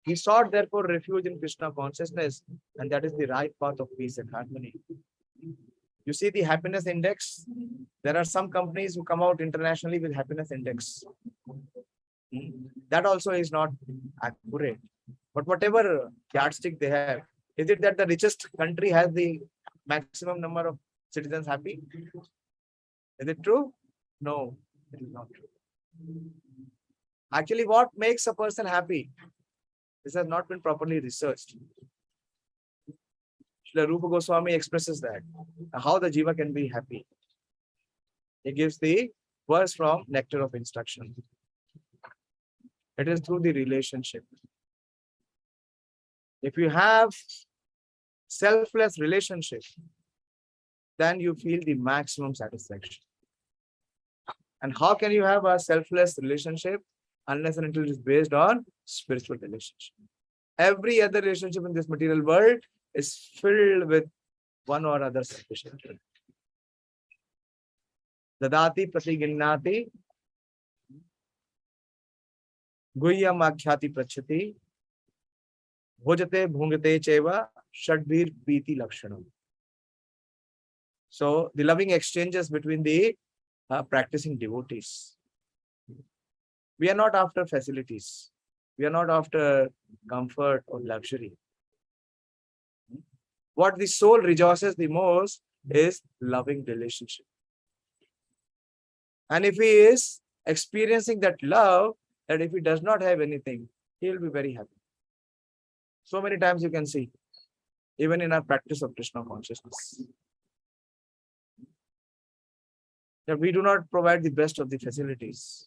[SPEAKER 1] He sought therefore refuge in Krishna consciousness, and that is the right path of peace and harmony. You see the happiness index. There are some companies who come out internationally with happiness index. That also is not accurate. But whatever yardstick they have, is it that the richest country has the maximum number of citizens happy? Is it true? No, it is not true. Actually, what makes a person happy? This has not been properly researched. Srila Rupa Goswami expresses that, how the jiva can be happy. He gives the verse from Nectar of Instruction. It is through the relationship. If you have selfless relationship, then you feel the maximum satisfaction. And how can you have a selfless relationship unless and until it is based on spiritual relationship? Every other relationship in this material world is filled with one or other selfish interest. Dadati pratiginnati guhyam akhyati prachati bhojate bhungate cheva shadbhir piti lakshanam. So the loving exchanges between the practicing devotees. We are not after facilities. We are not after comfort or luxury. What the soul rejoices the most is loving relationship. And if he is experiencing that love, that if he does not have anything, he will be very happy. So many times you can see, even in our practice of Krishna consciousness, that we do not provide the best of the facilities.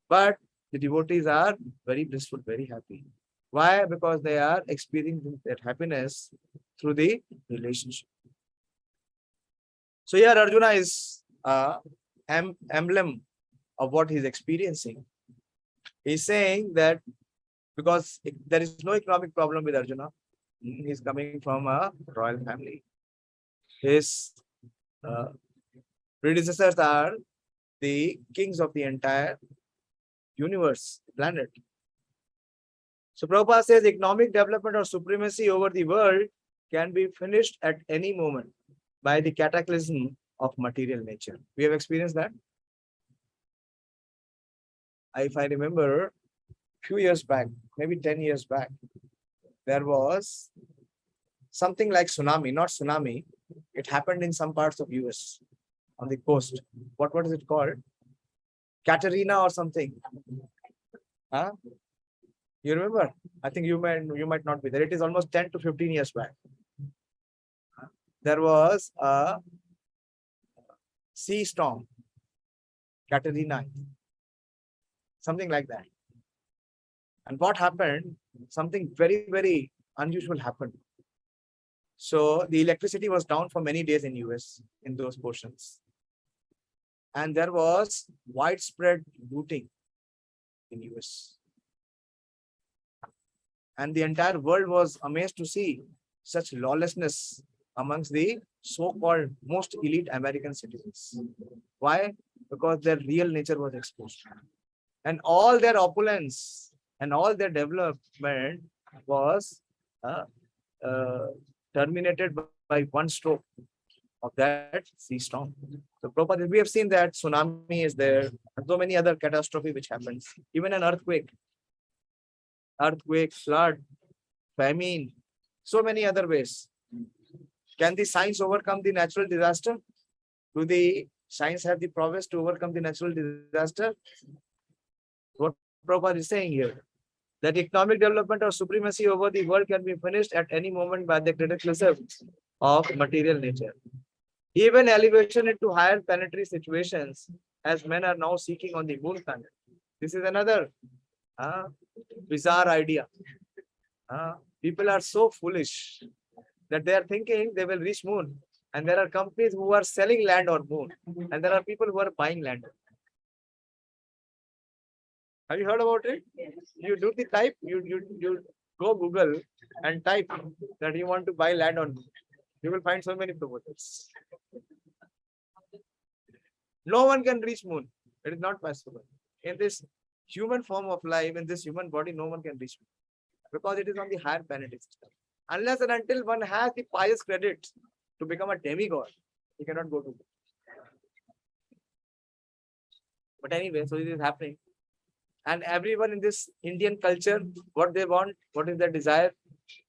[SPEAKER 1] But the devotees are very blissful, very happy. Why? Because they are experiencing that happiness through the relationship. So here Arjuna is an emblem of what he's experiencing. He's saying that because there is no economic problem with Arjuna, he's coming from a royal family. His predecessors are the kings of the entire universe, planet. So Prabhupada says economic development or supremacy over the world can be finished at any moment by the cataclysm of material nature. We have experienced that. If I remember, a few years back, maybe 10 years back, there was something like tsunami, not tsunami. It happened in some parts of US on the coast. What is it called? Katrina or something. Huh? You remember? I think you might not be there. It is almost 10 to 15 years back. there was a sea storm, Katrina, something like that. And what happened? Something very, very unusual happened. So the electricity was down for many days in US in those portions. And there was widespread looting in US. And the entire world was amazed to see such lawlessness amongst the so-called most elite American citizens. Why? Because their real nature was exposed. And all their opulence and all their development was terminated by one stroke of that sea storm. So Prabhupada, we have seen that tsunami is there, and so many other catastrophe which happens, even an earthquake, flood, famine, so many other ways. Can the science overcome the natural disaster? Do the science have the prowess to overcome the natural disaster? What Prabhupada is saying here, that economic development or supremacy over the world can be finished at any moment by the criticism of material nature. Even elevation into higher planetary situations, as men are now seeking on the moon planet. This is another bizarre idea. People are so foolish that they are thinking they will reach moon. And there are companies who are selling land on moon. And there are people who are buying land. Have you heard about it? You do the type, you go Google and type that you want to buy land on moon. You will find so many proposals. No one can reach moon. It is not possible. In this human form of life, in this human body, no one can reach moon. Because it is on the higher planetary system. Unless and until one has the pious credit to become a demigod, he cannot go to moon. But anyway, so this is happening. And everyone in this Indian culture, what they want, what is their desire?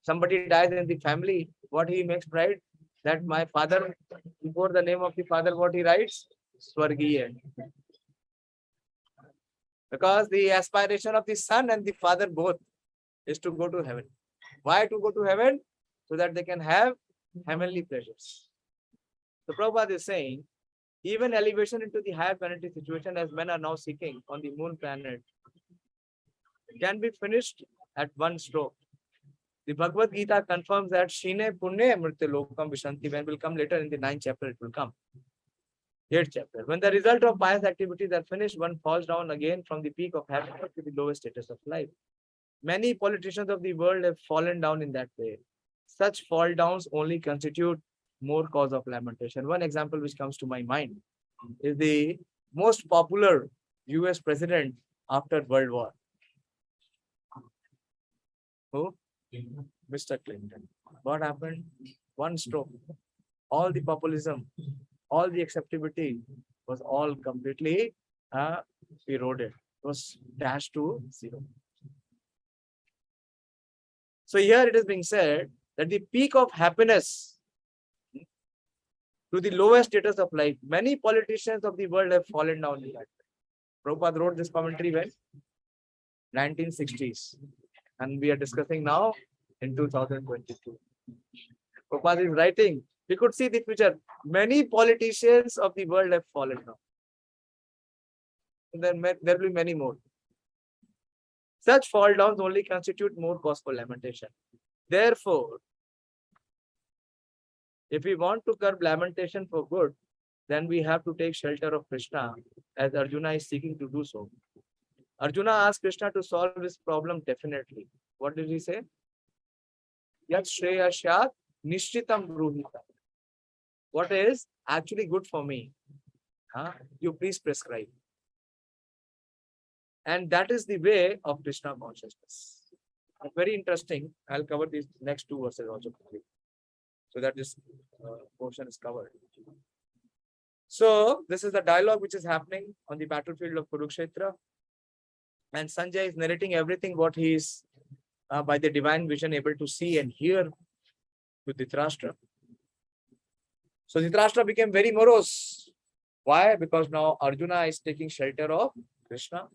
[SPEAKER 1] Somebody dies in the family, what he makes pride? That my father, before the name of the father, what he writes? Swargiya. Because the aspiration of the son and the father both is to go to heaven. Why to go to heaven? So that they can have heavenly pleasures. So Prabhupada is saying, even elevation into the higher planetary situation, as men are now seeking on the moon planet, can be finished at one stroke. The Bhagavad-Gīta confirms that Shine Punne Mritya Lokam Vishanti. When will come later in the 9th chapter, it will come. 8th chapter. When the result of pious activities are finished, one falls down again from the peak of happiness to the lowest status of life. Many politicians of the world have fallen down in that way. Such fall downs only constitute more cause of lamentation. One example which comes to my mind is the most popular US president after World War. Who? Mr. Clinton. What happened? One stroke. All the populism, all the acceptability was all completely eroded. It was dashed to zero. So here it is being said that the peak of happiness to the lowest status of life, many politicians of the world have fallen down in that. Prabhupada wrote this commentary when? 1960s. And we are discussing now in 2022. Prabhupada is writing, we could see the future. Many politicians of the world have fallen down. And then there will be many more. Such fall downs only constitute more cause for lamentation. Therefore, if we want to curb lamentation for good, then we have to take shelter of Krishna, as Arjuna is seeking to do so. Arjuna asked Krishna to solve his problem definitely. What did he say? Yat Shreyashat Nishchitam Bruhita. What is actually good for me? You please prescribe. And that is the way of Krishna consciousness. Very interesting. I'll cover these next two verses also quickly, so that this portion is covered. So this is the dialogue which is happening on the battlefield of Kurukshetra. And Sanjay is narrating everything what he is by the divine vision able to see and hear with Dhritarashtra. So Dhritarashtra became very morose. Why? Because now Arjuna is taking shelter of Krishna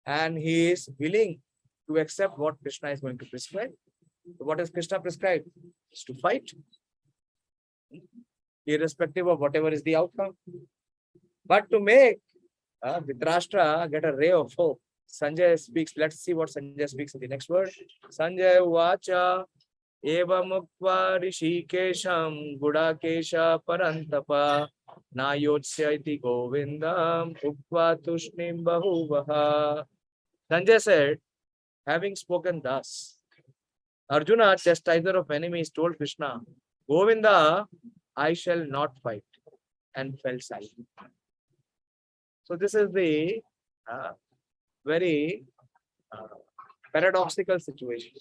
[SPEAKER 1] and he is willing to accept what Krishna is going to prescribe. So what is Krishna prescribed? Is to fight. irrespective of whatever is the outcome. But to make Dhritarashtra get a ray of hope, Sanjay speaks. Let's see what Sanjay speaks in the next word. Sanjay Vacha Eva Mukva Rishikesham Gudakesha Parantapa Nayotsya iti Govindam Ukva Tushnim Bahuvaha. Sanjay said, having spoken thus, Arjuna, chastiser of enemies, told Krishna, Govinda, I shall not fight, and fell silent. So this is the very paradoxical situation.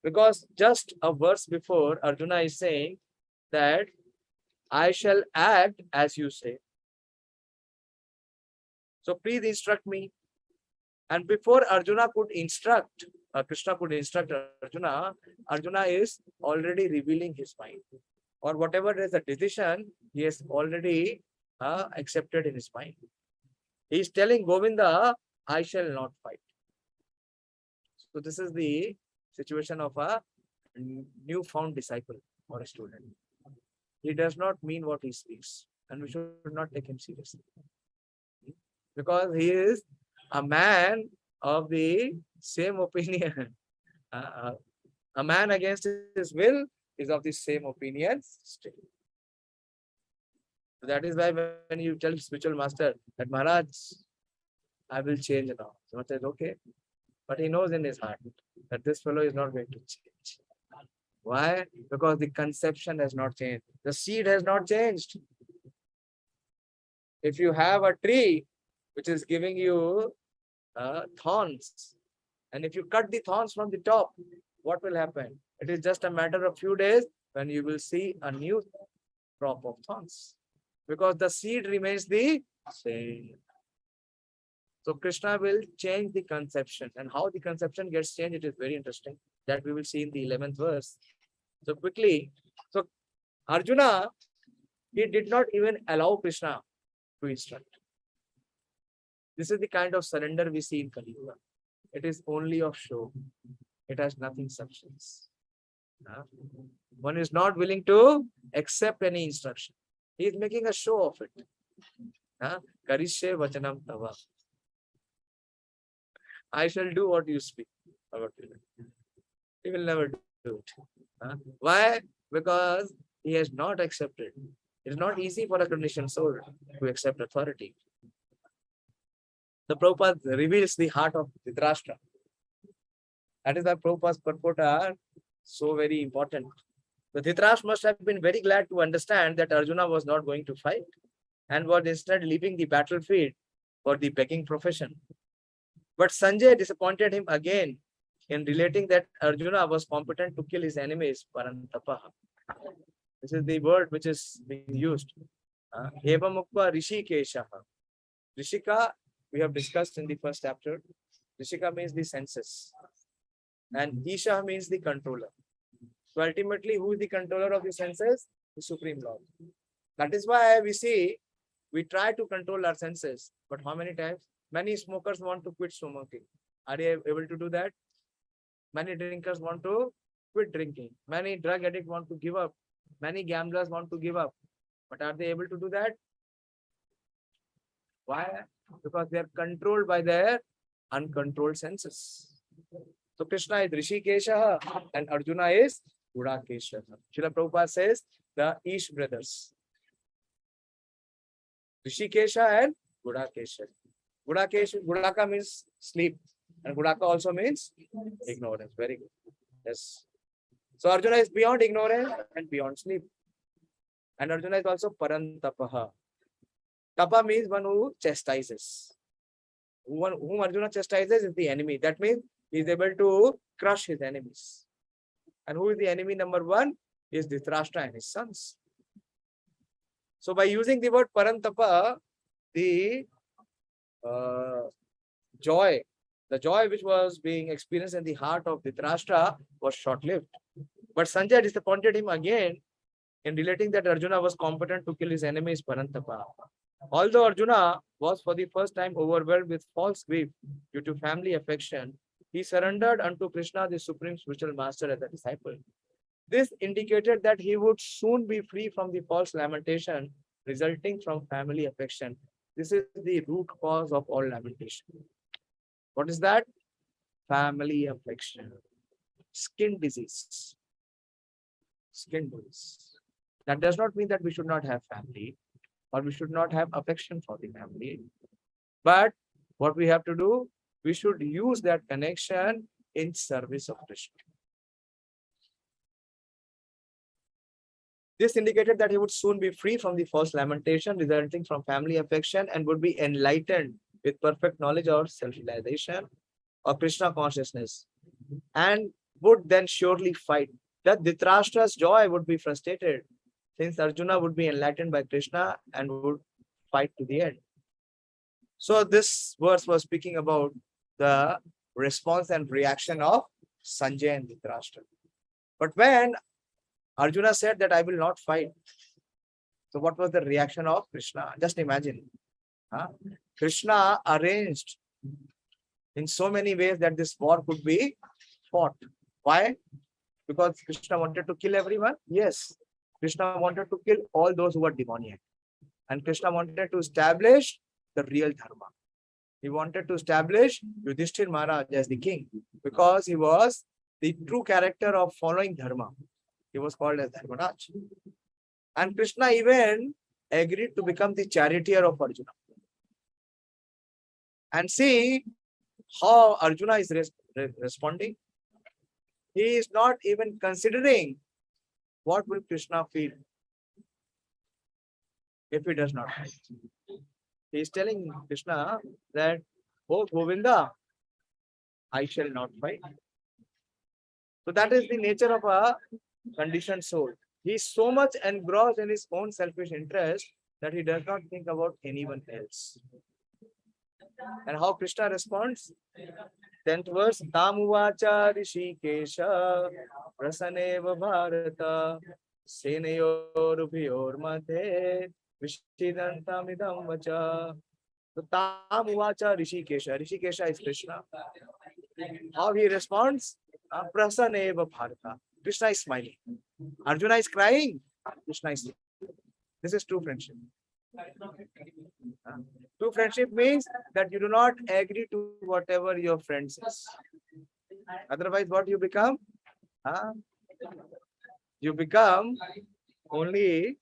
[SPEAKER 1] Because just a verse before, Arjuna is saying that I shall act as you say. So please instruct me. And before Arjuna could instruct, Krishna could instruct Arjuna, Arjuna is already revealing his mind. Or whatever is the decision, he has already accepted in his mind. He is telling Govinda, I shall not fight. So this is the situation of a newfound disciple or a student. He does not mean what he speaks, and we should not take him seriously. Because he is a man of the same opinion. A man against his will is of the same opinion still. So that is why when you tell spiritual master that Maharaj, I will change now. So he says, okay. But he knows in his heart that this fellow is not going to change. Why? Because the conception has not changed. The seed has not changed. If you have a tree which is giving you thorns, and if you cut the thorns from the top, what will happen? It is just a matter of few days when you will see a new crop of thorns. Because the seed remains the same. So Krishna will change the conception, and how the conception gets changed, it is very interesting. That we will see in the 11th verse. So quickly, so Arjuna, he did not even allow Krishna to instruct. This is the kind of surrender we see in Kali Yuga. It is only of show. It has nothing substance. One is not willing to accept any instruction. He is making a show of it. Karishye vachanam tava. I shall do what you speak. He will never do it. Why? Because he has not accepted. It is not easy for a conditioned soul to accept authority. The Prabhupada reveals the heart of Dhritarashtra. That is why Prabhupada's purport are so very important. The Dhritarashtra must have been very glad to understand that Arjuna was not going to fight and was instead leaving the battlefield for the begging profession. But Sanjay disappointed him again in relating that Arjuna was competent to kill his enemies, Parantapaha. This is the word which is being used. Eva Mukva Rishikeshaha. Rishika, we have discussed in the first chapter. Rishika means the senses. And Isha means the controller. So ultimately, who is the controller of the senses? The Supreme Lord. That is why we see, we try to control our senses. But how many times? Many smokers want to quit smoking. Are they able to do that? Many drinkers want to quit drinking. Many drug addicts want to give up. Many gamblers want to give up. But are they able to do that? Why? Because they are controlled by their uncontrolled senses. So Krishna is Rishikesha and Arjuna is Gudakesha. Srila Prabhupada says the Ish brothers. Rishikesha and Gudakesha. Gudaka means sleep. And Gudaka also means ignorance. Very good. Yes. So Arjuna is beyond ignorance and beyond sleep. And Arjuna is also Parantapaha. Tapa means one who chastises. Whom Arjuna chastises is the enemy. That means he is able to crush his enemies. And who is the enemy number one? Is Dhritarashtra and his sons. So by using the word Parantapa, the joy which was being experienced in the heart of Dhritarashtra was short-lived. But Sanjay disappointed him again in relating that Arjuna was competent to kill his enemies, Parantapa. Although Arjuna was for the first time overwhelmed with false grief due to family affection, he surrendered unto Krishna, the Supreme Spiritual Master, as a disciple. This indicated that he would soon be free from the false lamentation resulting from family affection. This is the root cause of all lamentation. What is that? Family affection. Skin disease. Skin disease. That does not mean that we should not have family or we should not have affection for the family. But what we have to do, we should use that connection in service of Krishna. This indicated that he would soon be free from the false lamentation resulting from family affection and would be enlightened with perfect knowledge or self-realization or Krishna consciousness, and would then surely fight. That Dhritarashtra's joy would be frustrated since Arjuna would be enlightened by Krishna and would fight to the end. So this verse was speaking about the response and reaction of Sanjay and Dhritarashtra. But when Arjuna said that I will not fight, so what was the reaction of Krishna? Just imagine. Krishna arranged in so many ways that this war could be fought. Why? Because Krishna wanted to kill everyone? Yes. Krishna wanted to kill all those who were demoniac. And Krishna wanted to establish the real dharma. He wanted to establish Yudhishthir Maharaj as the king because he was the true character of following dharma. He was called as Dharmaraj. And Krishna even agreed to become the charioteer of Arjuna. And see how Arjuna is responding. He is not even considering what will Krishna feel if he does not fight. He is telling Krishna that, oh Govinda, I shall not fight. So that is the nature of a conditioned soul. He is so much engrossed in his own selfish interest that he does not think about anyone else. And how Krishna responds? 10th verse, Tamuvacha Rishikesha Prasaneva Bharata Senayor Madhe Vishidantamidam Vacha. So Tamuvacha Rishikesha. Rishikesha is Krishna. How he responds? Prasaneva Bharata. Krishna is smiling. Arjuna is crying. Krishna is smiling. This is true friendship. True friendship means that you do not agree to whatever your friend says. Otherwise, what you become? You become only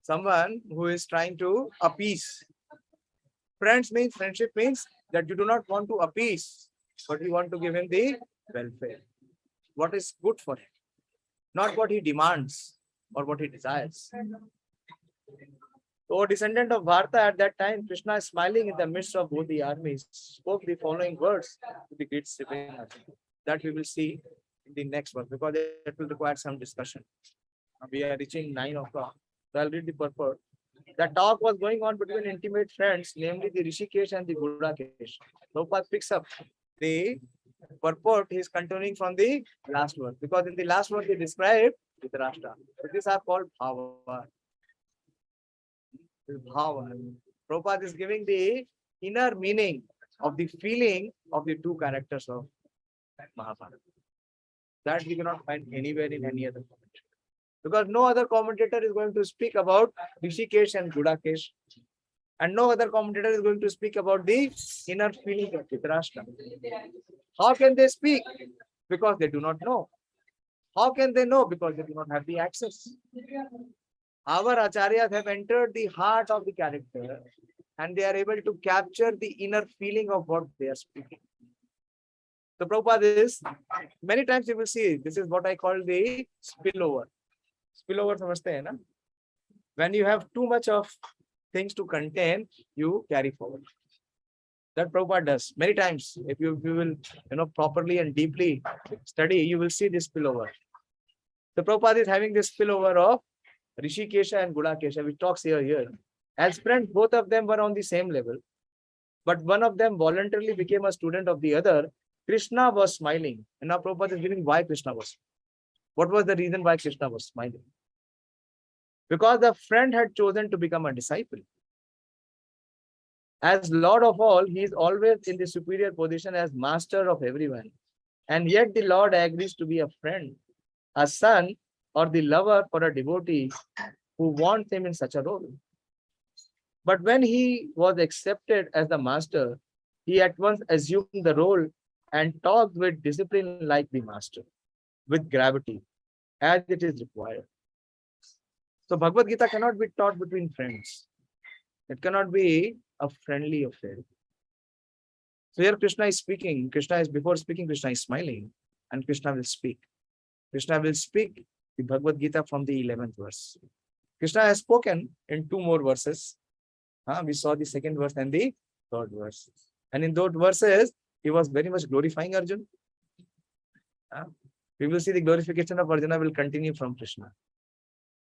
[SPEAKER 1] someone who is trying to appease. Friendship means that you do not want to appease, but you want to give him the welfare. What is good for him, not what he demands or what he desires. So, descendant of Bharata at that time, Krishna is smiling in the midst of both the armies, spoke the following words to the great sibling. That we will see in the next one because it will require some discussion. We are reaching 9 o'clock. So I'll read the purport. The talk was going on between intimate friends, namely the Rishikesh and the Gudakesh. Prabhupada picks up the purport. He is continuing from the last word because in the last word he described Dhritarashtra. So these are called bhava. Prabhupada is giving the inner meaning of the feeling of the two characters of Mahabharata. That we cannot find anywhere in any other commentator. Because no other commentator is going to speak about Rishikesh and Gudakesh. And no other commentator is going to speak about the inner feeling of Dhritarashtra. How can they speak? Because they do not know. How can they know? Because they do not have the access. Our acharyas have entered the heart of the character and they are able to capture the inner feeling of what they are speaking. So Prabhupada is, many times you will see, this is what I call the spillover. Spillover, samajhte hai na? When you have too much of things to contain, you carry forward. That Prabhupada does. Many times, if you will properly and deeply study, you will see this spillover. The Prabhupada is having this spillover of Rishikesha and Gudakesha, which talks here. As friends, both of them were on the same level, but one of them voluntarily became a student of the other. Krishna was smiling. And now Prabhupada is giving why Krishna was smiling. What was the reason why Krishna was smiling? Because the friend had chosen to become a disciple. As Lord of all, he is always in the superior position as master of everyone. And yet the Lord agrees to be a friend, a son, or the lover for a devotee who wants him in such a role. But when he was accepted as the master, he at once assumed the role and talked with discipline like the master, with gravity, as it is required. So Bhagavad-Gita cannot be taught between friends. It cannot be a friendly affair. So here Krishna is speaking. Before speaking, Krishna is smiling, and Krishna will speak. Krishna will speak the Bhagavad-Gita from the 11th verse. Krishna has spoken in 2 more verses. We saw the 2nd verse and the 3rd verse. And in those verses, he was very much glorifying Arjuna. We will see the glorification of Arjuna will continue from Krishna.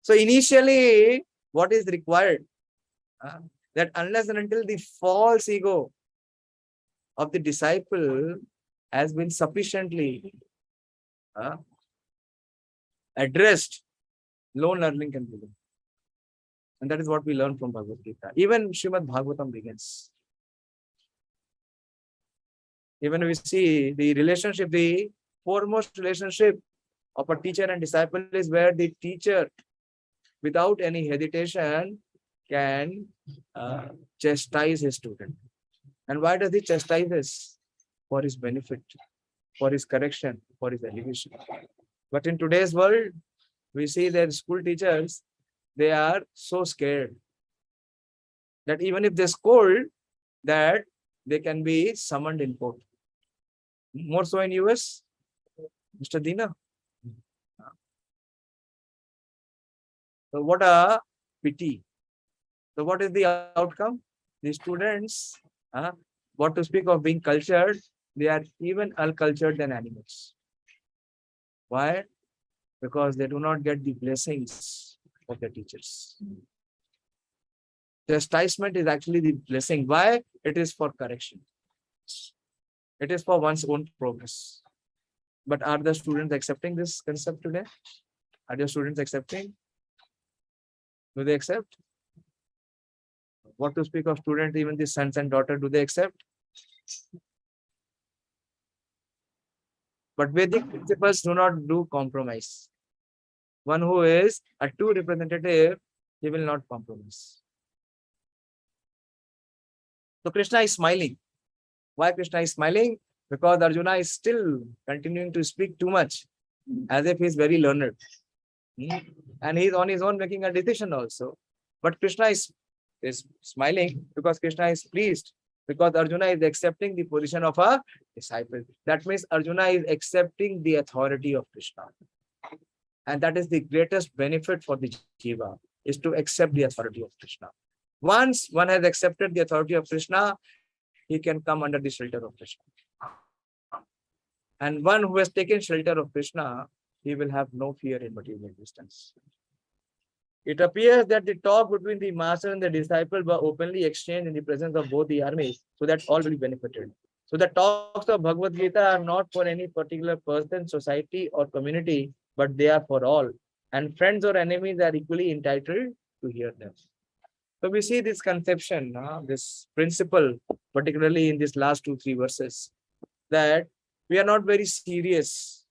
[SPEAKER 1] So initially, what is required? That unless and until the false ego of the disciple has been sufficiently addressed, low learning can begin. And that is what we learn from Bhagavad-Gita. Even Srimad Bhagavatam begins. Even we see the relationship, the foremost relationship of a teacher and disciple is where the teacher, without any hesitation, can chastise his student. And why does he chastise this? For his benefit, for his correction, for his elevation. But in today's world, we see that school teachers, they are so scared that even if they scold, that they can be summoned in court. More so in US, Mr. Dina. So what a pity. So what is the outcome? The students, what to speak of being cultured, they are even uncultured than animals. Why? Because they do not get the blessings of the teachers. Chastisement is actually the blessing. Why? It is for correction. It is for one's own progress. But are the students accepting this concept today? Are the students accepting? Do they accept? What to speak of students, even the sons and daughters, do they accept? But Vedic principles do not do compromise. One who is a true representative, he will not compromise. So Krishna is smiling. Why Krishna is smiling? Because Arjuna is still continuing to speak too much, as if he is very learned. And he is on his own making a decision also. But Krishna is smiling because Krishna is pleased, because Arjuna is accepting the position of a disciple. That means Arjuna is accepting the authority of Krishna. And that is the greatest benefit for the jiva, is to accept the authority of Krishna. Once one has accepted the authority of Krishna, he can come under the shelter of Krishna. And one who has taken shelter of Krishna, he will have no fear in material existence. It appears that the talk between the master and the disciple were openly exchanged in the presence of both the armies, so that all will be benefited. So the talks of Bhagavad-Gita are not for any particular person, society, or community, but they are for all. And friends or enemies are equally entitled to hear them. So we see this conception, this principle, particularly in these last 2-3 verses, that we are not very serious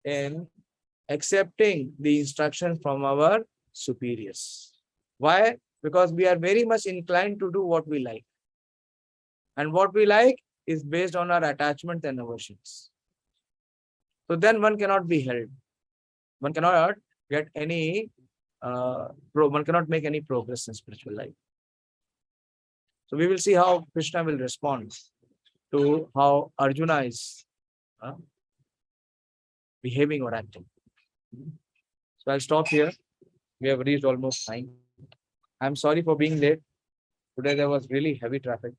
[SPEAKER 1] in accepting the instructions from our superiors. Why? Because we are very much inclined to do what we like. And what we like is based on our attachment and aversions. So then one cannot be held. One cannot get any, one cannot make any progress in spiritual life. So we will see how Krishna will respond to how Arjuna is behaving or acting. So I'll stop here. We have reached almost 9. I'm sorry for being late. Today there was really heavy traffic.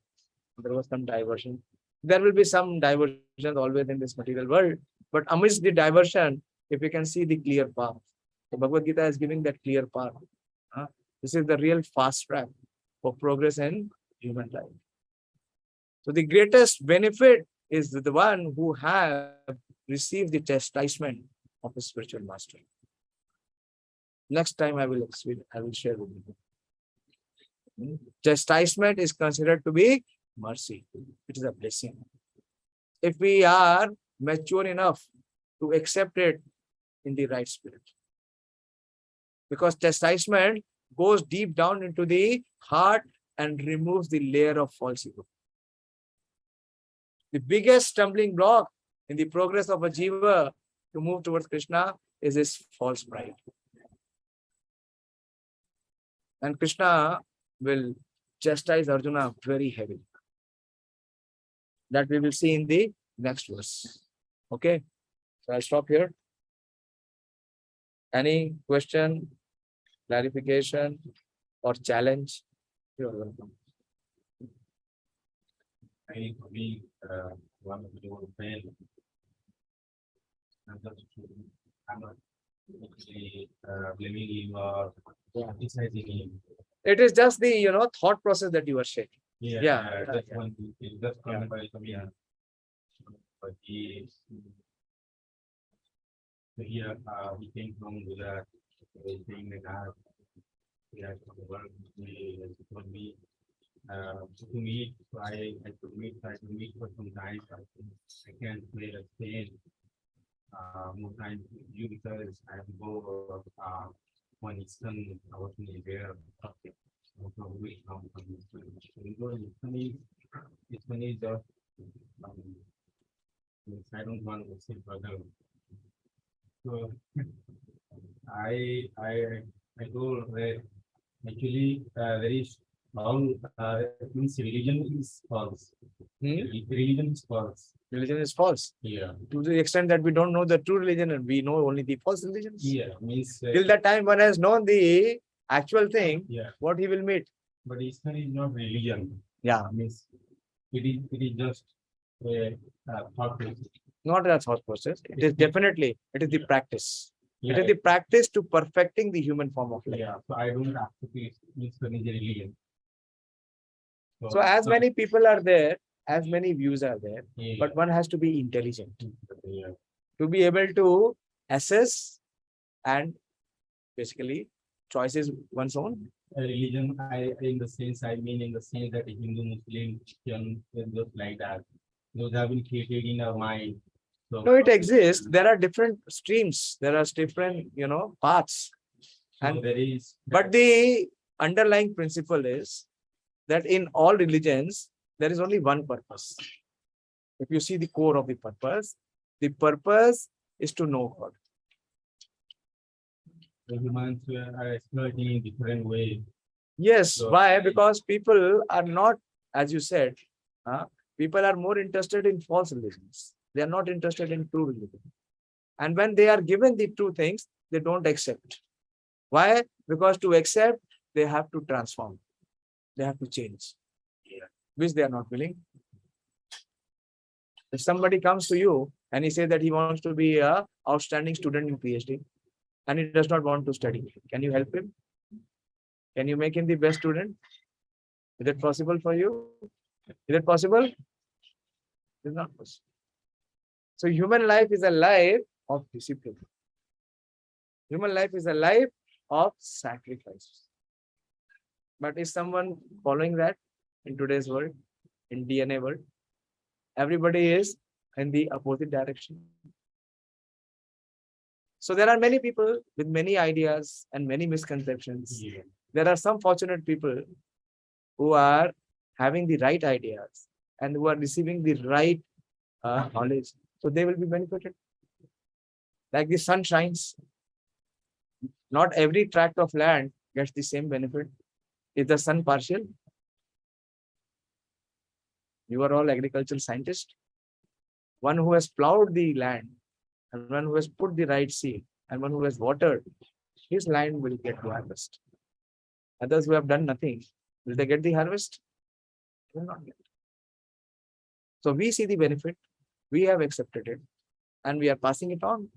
[SPEAKER 1] There was some diversion. There will be some diversions always in this material world. But amidst the diversion, if we can see the clear path. So Bhagavad-Gita is giving that clear path. This is the real fast track for progress in human life. So the greatest benefit is the one who have received the chastisement of a spiritual master. Next time I will share with you. Chastisement is considered to be mercy. It is a blessing. If we are mature enough to accept it in the right spirit. Because chastisement goes deep down into the heart and removes the layer of false ego. The biggest stumbling block in the progress of a jiva to move towards Krishna is his false pride. And Krishna will chastise Arjuna very heavily. That we will see in the next verse. Okay, so I'll stop here. Any question, clarification, or challenge? You are welcome.
[SPEAKER 4] I need to be one of your friends. I'm not actually blaming you or criticizing you.
[SPEAKER 1] It is just the thought process that you are sharing.
[SPEAKER 4] That's one thing. That's one by me. But he here he came from Gujarat. Saying that he has from the world. He told me to meet. I could meet. I could meet for some time. I can't stay more time with you because I have to go when it's done. I was in there. It's funny that I don't want to say further. So I told that actually there is all means religion is false. Religion is false.
[SPEAKER 1] Religion is false.
[SPEAKER 4] Yeah.
[SPEAKER 1] To the extent that we don't know the true religion and we know only the false religions.
[SPEAKER 4] Yeah. Means
[SPEAKER 1] Till that time one has known the actual thing,
[SPEAKER 4] yeah.
[SPEAKER 1] what he will meet.
[SPEAKER 4] But Islam is not religion.
[SPEAKER 1] Yeah.
[SPEAKER 4] Means it is just a thought process.
[SPEAKER 1] Not a thought process. It is definitely, it is the practice.
[SPEAKER 4] Yeah.
[SPEAKER 1] It is the practice to perfecting the human form of life.
[SPEAKER 4] Yeah. So I don't have to be Islam is a religion.
[SPEAKER 1] So as many people are there, as many views are there,
[SPEAKER 4] yeah.
[SPEAKER 1] but one has to be intelligent
[SPEAKER 4] Yeah.
[SPEAKER 1] to be able to assess and basically choices one's own.
[SPEAKER 4] A religion, in the sense that Hindu, Muslim, Christian, just like that. Those have been created in our mind. So
[SPEAKER 1] No, it exists. There are different streams. There are different, paths.
[SPEAKER 4] so
[SPEAKER 1] and-
[SPEAKER 4] there is.
[SPEAKER 1] But the underlying principle is that in all religions, there is only one purpose. If you see the core of the purpose is to know God.
[SPEAKER 4] The humans are exploiting in different ways.
[SPEAKER 1] Yes,
[SPEAKER 4] So-
[SPEAKER 1] why? Because people are not, as you said, people are more interested in false religions. They are not interested in true religion. And when they are given the true things, they don't accept. Why? Because to accept, they have to transform. They have to change, which they are not willing. If somebody comes to you and he says that he wants to be an outstanding student in PhD and he does not want to study, can you help him? Can you make him the best student? Is it possible for you? Is it possible? It is not possible. So human life is a life of discipline. Human life is a life of sacrifice. But is someone following that in today's world, in DNA world? Everybody is in the opposite direction. So there are many people with many ideas and many misconceptions.
[SPEAKER 4] Yeah.
[SPEAKER 1] There are some fortunate people who are having the right ideas and who are receiving the right knowledge. So they will be benefited. Like the sun shines. Not every tract of land gets the same benefit. Is the sun partial? You are all agricultural scientists. One who has plowed the land and one who has put the right seed and one who has watered, his land will get the harvest. Others who have done nothing, will they get the harvest? They will not get. So we see the benefit, we have accepted it, and we are passing it on,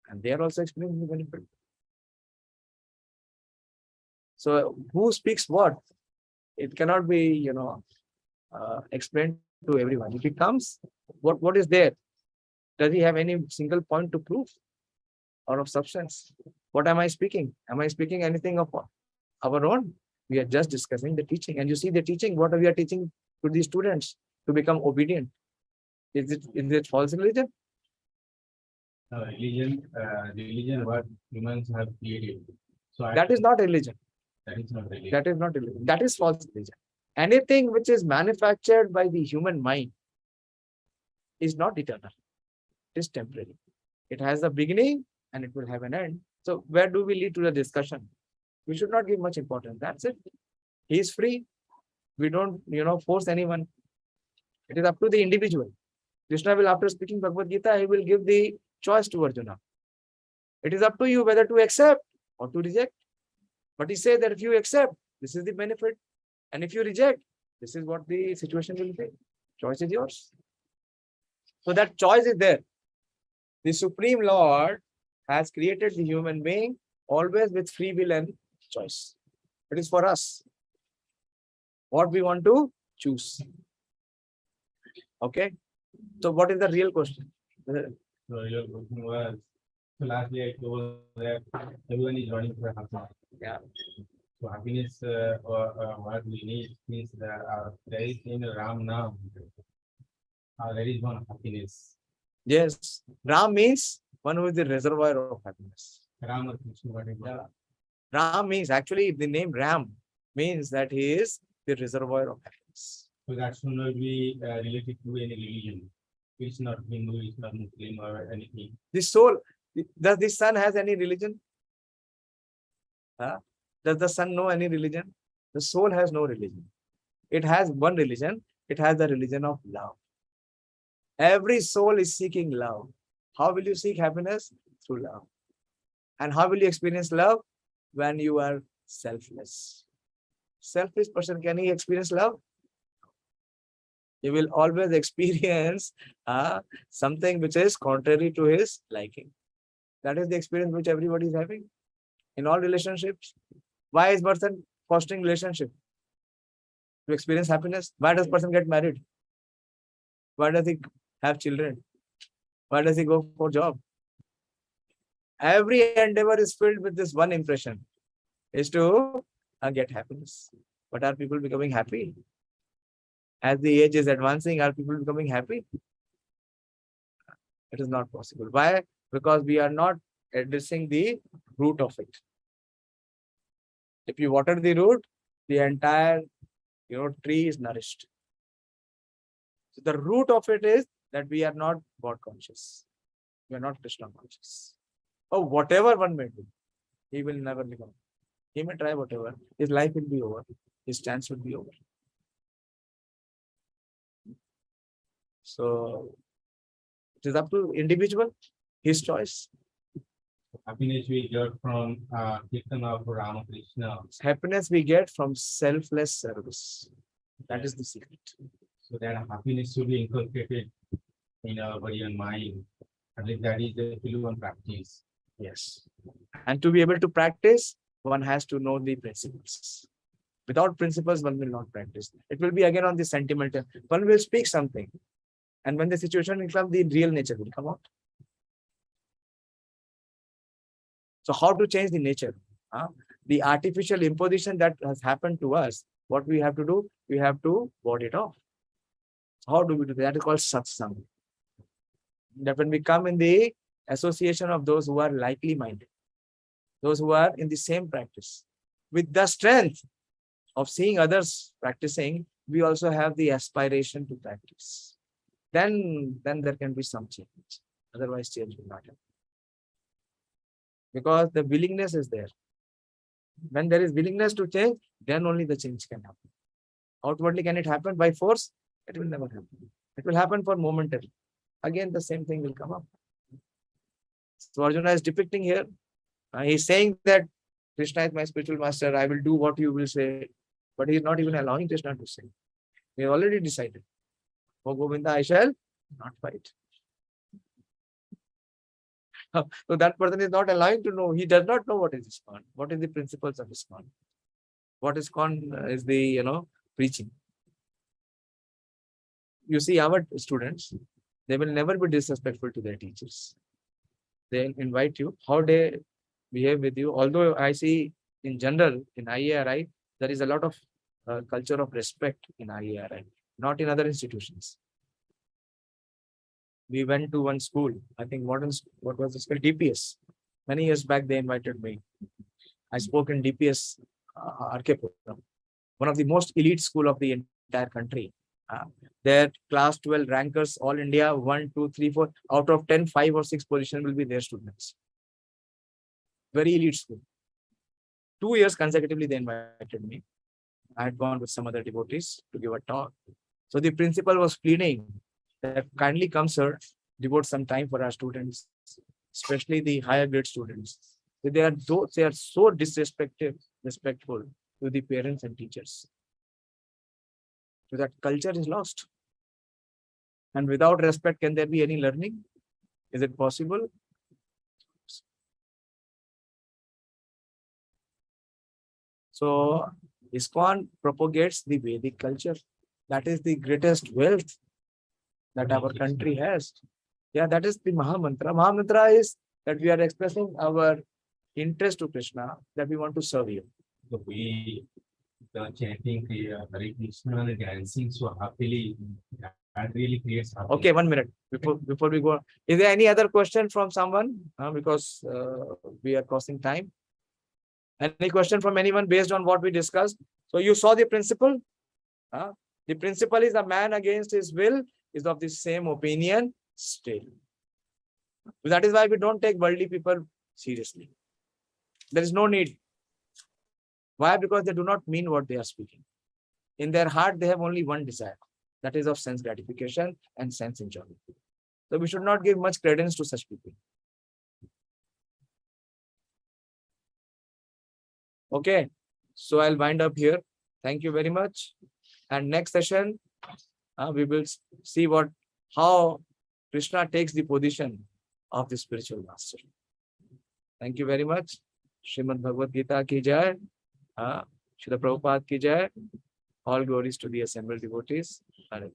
[SPEAKER 1] and they are also experiencing the benefit. So who speaks what? It cannot be, explained to everyone. If he comes, what is there? Does he have any single point to prove or of substance? What am I speaking? Am I speaking anything of our own? We are just discussing the teaching. And you see the teaching, what we are teaching to the students to become obedient. Is it false religion?
[SPEAKER 4] Religion what humans have created. So
[SPEAKER 1] That is not religion.
[SPEAKER 4] that is not religion.
[SPEAKER 1] That is not religion. That is false religion. Anything which is manufactured by the human mind is not eternal. It is temporary. It has a beginning and it will have an end. So where do we lead to the discussion? We should not give much importance. That's it. He is free. We don't, force anyone. It is up to the individual. Krishna will, after speaking Bhagavad-Gīta, he will give the choice to Arjuna. It is up to you whether to accept or to reject. But he says that if you accept, this is the benefit. And if you reject, this is what the situation will be. Choice is yours. So that choice is there. The Supreme Lord has created the human being always with free will and choice. It is for us. What we want to choose. Okay. So what is the real question?
[SPEAKER 4] So your question was, so lastly I told that everyone is running for happiness.
[SPEAKER 1] Yeah.
[SPEAKER 4] So happiness what we need means that there is in Ram Nam. There is one happiness.
[SPEAKER 1] Yes. Ram means one who is the reservoir of happiness.
[SPEAKER 4] Ram or Krishna, whatever.
[SPEAKER 1] Yeah. Ram means, actually the name Ram means that he is the reservoir of happiness.
[SPEAKER 4] So that should not be related to any religion. It's not Hindu, it's not Muslim or anything.
[SPEAKER 1] The soul, does the sun has any religion? Huh? Does the sun know any religion? The soul has no religion. It has one religion. It has the religion of love. Every soul is seeking love. How will you seek happiness? Through love. And how will you experience love? When you are selfless. Selfish person, can he experience love? He will always experience something which is contrary to his liking. That is the experience which everybody is having in all relationships. Why is person fostering relationship? To experience happiness. Why does person get married? Why does he have children? Why does he go for job? Every endeavor is filled with this one impression, is to get happiness. But are people becoming happy? As the age is advancing, are people becoming happy? It is not possible. Why? Because we are not addressing the root of it. If you water the root, the entire tree is nourished. So the root of it is that we are not God conscious. We are not Krishna conscious. Or whatever one may do, he will never become. He may try whatever. His life will be over. His chance will be over. So it is up to individual, his choice.
[SPEAKER 4] Happiness we get from Kirtan of Ramakrishna.
[SPEAKER 1] Happiness we get from selfless service. That is the secret.
[SPEAKER 4] So that happiness should be inculcated in our body and mind. At least that is the one practice.
[SPEAKER 1] Yes. And to be able to practice, one has to know the principles. Without principles, one will not practice. It will be again on the sentimental. One will speak something. And when the situation will come, the real nature will come out. So how to change the nature? The artificial imposition that has happened to us, what we have to do? We have to ward it off. How do we do that? That is called satsang. That when we come in the association of those who are likely minded, those who are in the same practice, with the strength of seeing others practicing, we also have the aspiration to practice. Then there can be some change. Otherwise, change will not happen. Because the willingness is there. When there is willingness to change, then only the change can happen. Outwardly, can it happen by force? It will never happen. It will happen for momentarily. Again, the same thing will come up. So Arjuna is depicting here. He's saying that Krishna is my spiritual master. I will do what you will say. But he is not even allowing Krishna to say. He already decided. Oh Govinda, I shall not fight. So that person is not allowing to know. He does not know what is ISKCON. What is the principles of ISKCON? What ISKCON is the, preaching. You see, our students, they will never be disrespectful to their teachers. They invite you, how they behave with you. Although I see in general, in IARI, there is a lot of culture of respect in IARI, not in other institutions. we went to one school, I think what was it called? DPS. Many years back, they invited me. I spoke in DPS, RK-Puram, one of the most elite school of the entire country. Their class 12 rankers, all India, 1, 2, 3, 4, out of 10, 5 or 6 position will be their students. Very elite school. 2 years consecutively, they invited me. I had gone with some other devotees to give a talk. So the principal was pleading that kindly come, sir, devote some time for our students, especially the higher grade students. They are so respectful to the parents and teachers. So that culture is lost. And without respect, can there be any learning? Is it possible? So ISKCON propagates the Vedic culture. That is the greatest wealth that our country has. Yeah, that is the Mahamantra. Mahamantra is that we are expressing our interest to Krishna, that we want to serve you.
[SPEAKER 4] The way the chanting, Hare Krishna, and dancing so happily, that really creates happiness.
[SPEAKER 1] Okay, 1 minute before we go. Is there any other question from someone? Because we are crossing time. Any question from anyone based on what we discussed? So you saw the principle. The principle is a man against his will is of the same opinion still. That is why we don't take worldly people seriously. There is no need. Why? Because they do not mean what they are speaking. In their heart, they have only one desire. That is of sense gratification and sense enjoyment. So we should not give much credence to such people. Okay. So I'll wind up here. Thank you very much. And next session, we will see how Krishna takes the position of the spiritual master. Thank you very much. Srimad Bhagavad-Gīta ki jai. Srila Prabhupada ki jai. All glories to the assembled devotees. Hare